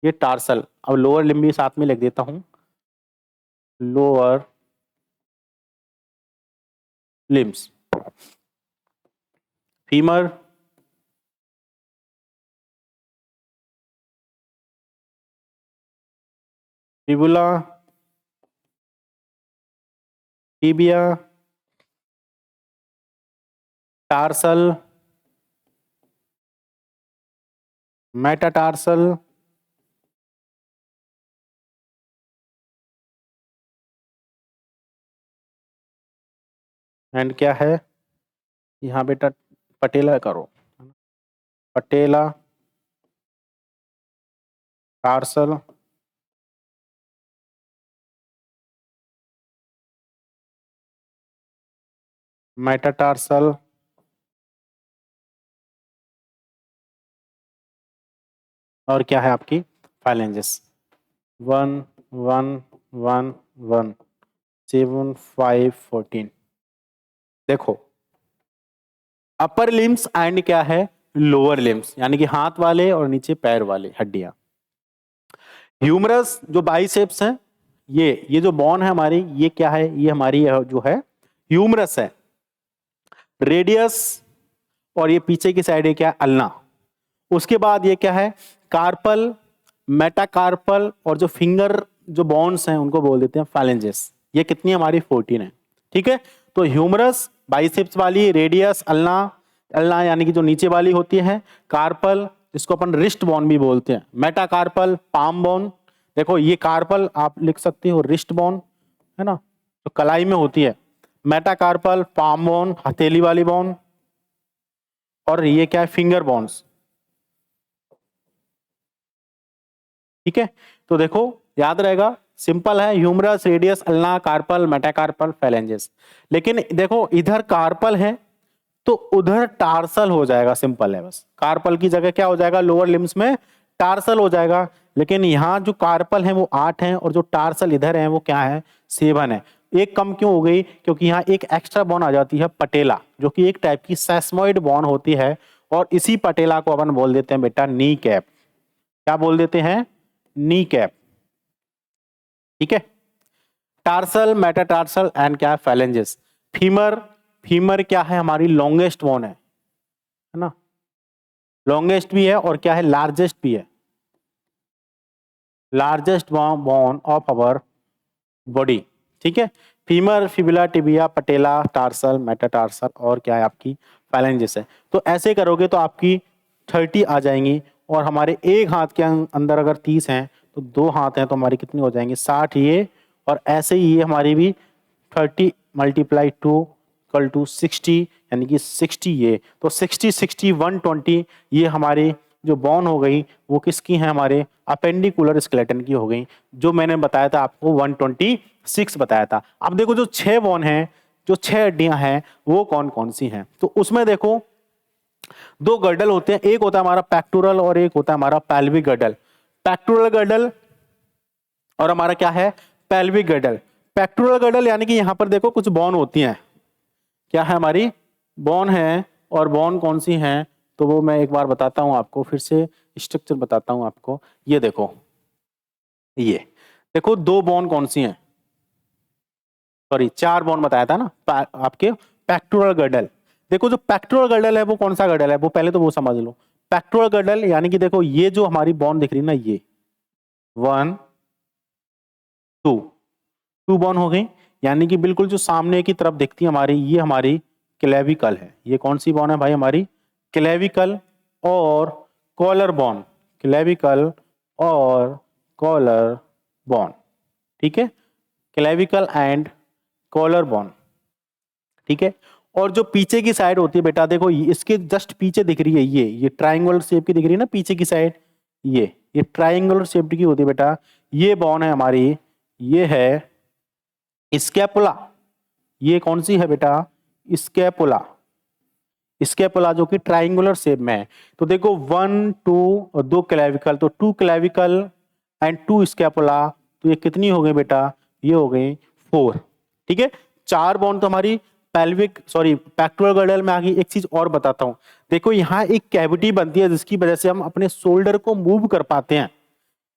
ये टार्सल। अब लोअर लिम्ब भी साथ में लिख देता हूं, lower limbs, femur, fibula, tibia, tarsal, metatarsal, and क्या है यहाँ बेटा, पटेला करो, पटेला, टार्सल, मेटाटार्सल, और क्या है आपकी फाइलेंजेस। 1 1 1 1 7 5 14। देखो अपर लिम्स एंड क्या है, लोअर लिम्स, यानी कि हाथ वाले और नीचे पैर वाले हड्डियां। ह्यूमरस जो बाइसेप्स है, ये जो बोन है हमारी, ये क्या है, ये हमारी जो है ह्यूमरस है। रेडियस, और ये पीछे की साइड है क्या, अल्ना। उसके बाद ये क्या है, कार्पल, मेटाकार्पल, और जो फिंगर जो बोन्स हैं उनको बोल देते हैं फाइलेंजेस। ये कितनी हमारी 14 है। ठीक है, तो ह्यूमरस बाइसेप्स वाली, रेडियस, अल्ना, अल्ना यानी कि जो नीचे वाली होती है, कार्पल जिसको अपन रिस्ट बोन भी बोलते हैं, मेटाकार्पल पाम बोन। देखो ये कार्पल आप लिख सकते हो रिस्ट बोन है ना, तो कलाई में होती है। मेटाकार्पल पाम बोन हथेली वाली बोन, और ये क्या है, फिंगर बोन्स। ठीक है, तो देखो याद रहेगा, सिंपल है, humerus, radius, ulna, carpal, metacarpal, phalanges. लेकिन देखो इधर कार्पल है तो उधर टार्सल हो जाएगा, सिंपल है बस। कार्पल की जगह क्या हो जाएगा, लोअर लिम्स में टार्सल हो जाएगा। लेकिन यहाँ जो कार्पल है वो 8 है, और जो टार्सल इधर है वो क्या है, 7 है। एक कम क्यों हो गई, क्योंकि यहाँ एक एक्स्ट्रा बोन आ जाती है पटेला, जो कि एक टाइप की सेस्मोइड बोन होती है, और इसी पटेला को अपन बोल देते हैं बेटा नी कैप। क्या बोल देते हैं, नी कैप। ठीक है, टार्सल, मेटाटार्सल एंड क्या है, फैलेंजेस। फीमर, फीमर क्या है, हमारी लॉन्गेस्ट बोन है ना, लॉन्गेस्ट भी है और क्या है, लार्जेस्ट भी है, largest bone of our body. ठीक है, femur, fibula, tibia, patella, tarsal, metatarsal, और क्या है आपकी फैलेंजेस है। तो ऐसे करोगे तो आपकी 30 आ जाएंगी, और हमारे एक हाथ के अंदर अगर 30 हैं तो 2 हाथ हैं तो हमारी कितनी हो जाएंगी, 60 ये, और ऐसे ही ये हमारी भी 30 × 2 = 60, यानी कि 60 ये, तो 60 60 120 ये हमारी जो बोन हो गई वो किसकी है, हमारे अपेंडिकुलर स्केलेटन की हो गई, जो मैंने बताया था आपको 126 बताया था। अब देखो जो 6 बोन हैं, जो 6 हड्डियां हैं वो कौन कौन सी हैं, तो उसमें देखो 2 गर्डल होते हैं, एक होता है हमारा पैक्टोरल और एक होता है हमारा पेल्विक गर्डल। पैक्टोरल गर्डल और हमारा क्या है, पेल्विक गर्डल। पैक्टोरल गर्डल यानी कि यहां पर देखो कुछ बोन होती हैं, क्या है हमारी बोन है, और बोन कौन सी हैं, तो वो मैं एक बार बताता हूं आपको, फिर से स्ट्रक्चर बताता हूं आपको। ये देखो, ये देखो 2 बोन कौन सी हैं, सॉरी 4 बोन बताया था ना आपके पैक्टोरल गर्डल। देखो जो पैक्टोरल गर्डल है वो कौन सा गर्डल है, वो पहले तो वो समझ लो। पैक्टोरल गर्डल यानी कि देखो ये जो हमारी बोन दिख रही है ना, ये 1 2 बोन हो गई, यानी कि बिल्कुल जो सामने की तरफ दिखती है हमारी, ये हमारी क्लेविकल है। ये कौन सी बोन है भाई, हमारी क्लेविकल और कॉलर बोन, क्लेविकल और कॉलर बोन। ठीक है, क्लेविकल एंड कॉलर बोन। ठीक है, और जो पीछे की साइड होती है बेटा, देखो इसके जस्ट पीछे दिख रही है, ये ट्राइंगुलर शेप की दिख रही है ना पीछे की साइड, ये ट्राइंगुलर शेप की होती है बेटा, ये बोन है हमारी, ये है स्कैपुला। ये कौन सी है बेटा, स्कैपुला, स्कैपुला जो कि ट्राइंगुलर शेप में है। तो देखो 1 2 और 2 क्लेविकल, तो 2 क्लेविकल एंड 2 स्कैपुला, तो ये कितनी हो गई बेटा, ये हो गई 4। ठीक है, 4 बोन तो हमारी पेक्टोरल गर्डल में आगे एक चीज और बताता हूं। देखो यहाँ एक कैविटी बनती है जिसकी वजह से हम अपने शोल्डर को मूव कर पाते हैं,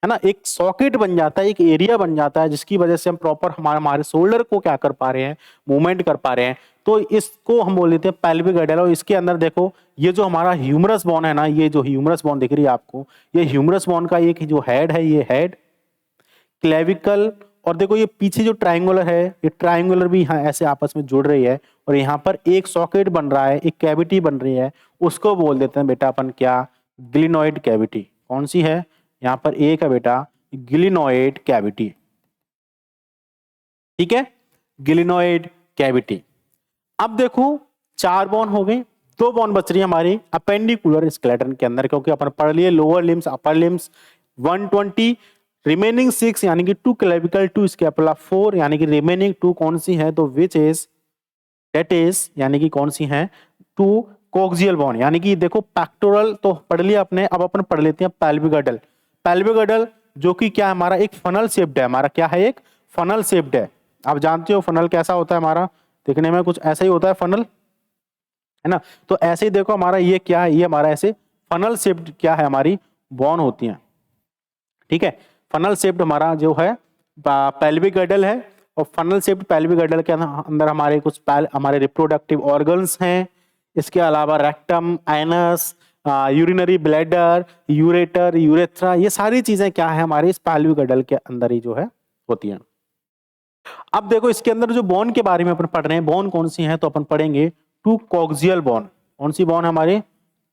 है ना। एक सॉकेट बन जाता है, एक एरिया बन जाता है जिसकी वजह से हम प्रॉपर हमारे शोल्डर को क्या कर पा रहे हैं, मूवमेंट कर पा रहे हैं। तो इसको हम बोल देते हैं पेल्विक गर्डल। और इसके अंदर देखो ये जो हमारा ह्यूमरस बोन है ना, ये जो ह्यूमरस बोन दिख रही है आपको, ये ह्यूमरस बोन का एक जो हेड है, ये हेड, क्लेविकल, और देखो ये पीछे जो ट्रायंगुलर है, ये ट्रायंगुलर भी यहाँ ऐसे आपस में जुड़ रही है, और यहाँ पर एक सॉकेट बन रहा है, एक कैविटी बन रही है, उसको बोल देते हैं बेटा अपन क्या, ग्लिनोइड कैविटी। कौन सी है, यहाँ पर एक है बेटा ग्लिनोइड कैविटी, ठीक है, ग्लिनोइड कैविटी। अब देखो 4 बोन हो गए, 2 बोन बच रही है हमारी अपेंडिकुलर स्केलेटन के अंदर, क्योंकि अपन पढ़ लिए lower limbs upper limbs 120, remaining 6 यानी कि 2 क्लेविकल 2 स्कैपुला 4, यानी कि रिमेनिंग 2 कौन सी है, तो विच इज दैट इज, यानी कि कौन सी है, 2 कोक्सियल बोन। यानी कि देखो पेक्टोरल तो पढ़ लिया अपने, अब अपन पढ़ लेते हैं पेल्विक गर्डल। पेल्विक गर्डल जो कि क्या है हमारा, एक फनल शेप्ड है, हमारा क्या है, एक फनल शेप्ड है। आप जानते हो फनल कैसा होता है, हमारा दिखने में कुछ ऐसा ही होता है फनल, है ना। तो ऐसे ही देखो हमारा ये क्या है, ये हमारा ऐसे फनल शेप्ड क्या है, हमारी बोन होती है, ठीक है। फनल शेप्ड हमारा जो है पेल्विक गर्डल है, और फनल शेप्ड पेल्विक गर्डल के अंदर हमारे कुछ हमारे रिप्रोडक्टिव ऑर्गन्स हैं। इसके अलावा rectum, anus, urinary bladder, ureter, urethra, ये सारी चीजें क्या है हमारे इस पेल्विक गर्डल के अंदर ही जो है होती हैं। अब देखो इसके अंदर जो बोन के बारे में अपन पढ़ रहे हैं, बोन कौन सी है, तो अपन पढ़ेंगे 2 कोक्सियल बोन। कौन सी बोन है हमारे,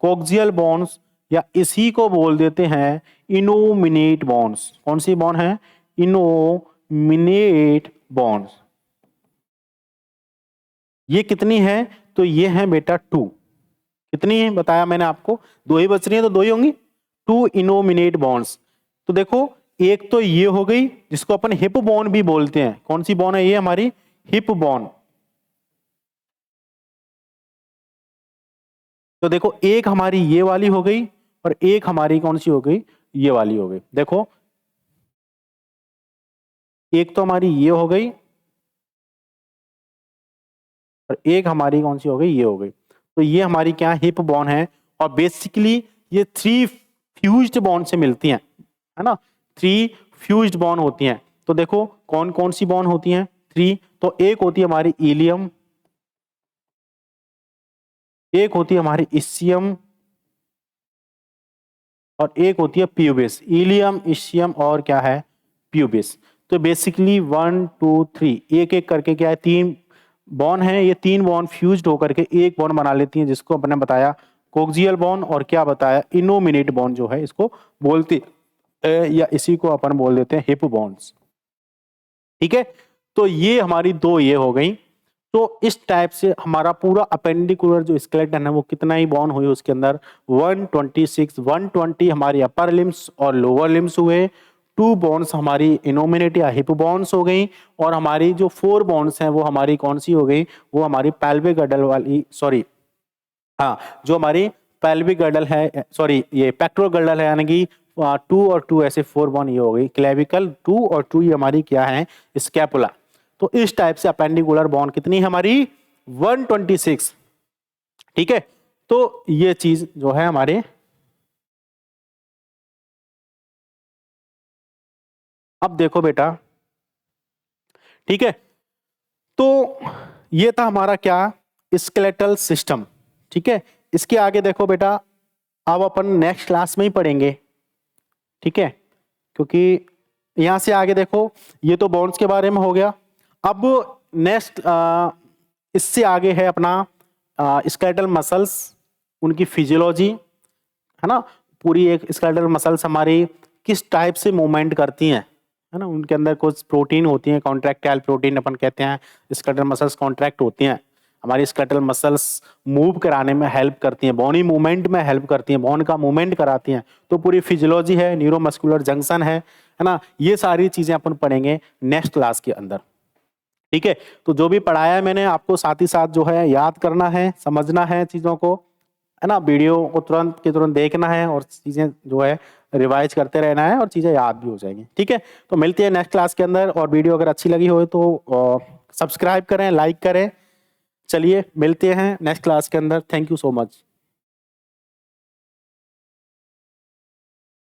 कोक्सियल बोन्स, या इसी को बोल देते हैं इनोमिनेट बोन्स। कौन सी बोन है, इनोमिनेट बोन्स। ये कितनी है, तो ये है बेटा 2। कितनी है बताया मैंने आपको, 2 ही बच रही है, तो 2 ही होंगी, 2 इनोमिनेट बोन्स। तो देखो एक तो ये हो गई जिसको अपन हिप बोन भी बोलते हैं। कौन सी बोन है ये, हमारी हिप बोन। तो देखो एक हमारी ये वाली हो गई, और एक हमारी कौन सी हो गई, ये वाली हो गई। देखो एक तो हमारी ये हो गई, और एक हमारी कौन सी हो गई, ये हो गई। तो ये हमारी क्या हिप बोन है, और बेसिकली ये 3 फ्यूज्ड बोन से मिलती हैं, है ना। 3 फ्यूज्ड बोन होती हैं। तो देखो कौन कौन सी बोन होती हैं, 3। तो एक होती है हमारी इलियम, एक होती है हमारी इस्सियम, और एक होती है प्यूबिस। इलियम, इस्सियम और क्या है, प्यूबिस। तो बेसिकली 1 2 3 एक एक करके क्या है, 3 बॉन है, ये 3 बॉन फ्यूज्ड होकर के एक बॉन बना लेती हैं, जिसको अपने बताया कोक्सियल बॉन, और क्या बताया इनोमिनेट बॉन जो है इसको बोलते, या इसी को अपन बोल देते हैं हिप बॉन्स, ठीक है। तो ये हमारी 2 ये हो गई। तो इस टाइप से हमारा पूरा अपेंडिकुलर जो स्केलेटन है वो कितना ही बॉन हुई उसके अंदर, 126, 120 हमारी अपर लिम्स और लोअर लिम्स हुए, 2 बॉन्स हमारी इनोमिनेट या हिप बॉन्स हो गई, और हमारी जो 4 बॉन्स हैं वो हमारी कौन सी हो गई, वो हमारी पेल्विक गर्डल वाली, सॉरी हाँ, जो हमारी पेल्विक गर्डल है, सॉरी ये पेक्टोरल गर्डल है, यानी कि 2 और 2 ऐसे 4 बॉन ये हो गई, क्लेविकल 2 और 2 ये हमारी क्या है, स्कैपुला। तो इस टाइप से अपेंडिकुलर बॉन कितनी है हमारी, 126, ठीक है। तो ये चीज जो है हमारे, अब देखो बेटा, ठीक है, तो ये था हमारा क्या, स्केलेटल सिस्टम, ठीक है। इसके आगे देखो बेटा, अब अपन नेक्स्ट क्लास में ही पढ़ेंगे, ठीक है, क्योंकि यहां से आगे देखो ये तो बॉन्ड्स के बारे में हो गया। अब नेक्स्ट इससे आगे है अपना स्केलेटल मसल्स, उनकी फिजियोलॉजी, है ना। पूरी एक स्केलेटल मसल्स हमारी किस टाइप से मूवमेंट करती हैं, है ना। उनके अंदर कुछ प्रोटीन होती हैं, कॉन्ट्रैक्टाइल प्रोटीन अपन कहते हैं, स्केलेटल मसल्स कॉन्ट्रैक्ट होती हैं, हमारी स्केलेटल मसल्स मूव कराने में हेल्प करती हैं, बॉडी मूवमेंट में हेल्प करती हैं, बोन का मूवमेंट कराती हैं। तो पूरी फिजियोलॉजी है, न्यूरोमस्कुलर जंक्शन है ना, ये सारी चीजें अपन पढ़ेंगे नेक्स्ट क्लास के अंदर, ठीक है। तो जो भी पढ़ाया है मैंने आपको, साथ ही साथ जो है याद करना है, समझना है चीजों को, है ना। वीडियो को तुरंत के तुरंत देखना है, और चीजें जो है रिवाइज करते रहना है, और चीजें याद भी हो जाएंगी, ठीक है। तो मिलते हैं नेक्स्ट क्लास के अंदर, और वीडियो अगर अच्छी लगी हो तो सब्सक्राइब करें, लाइक करें, चलिए मिलते हैं नेक्स्ट क्लास के अंदर। Thank you so much.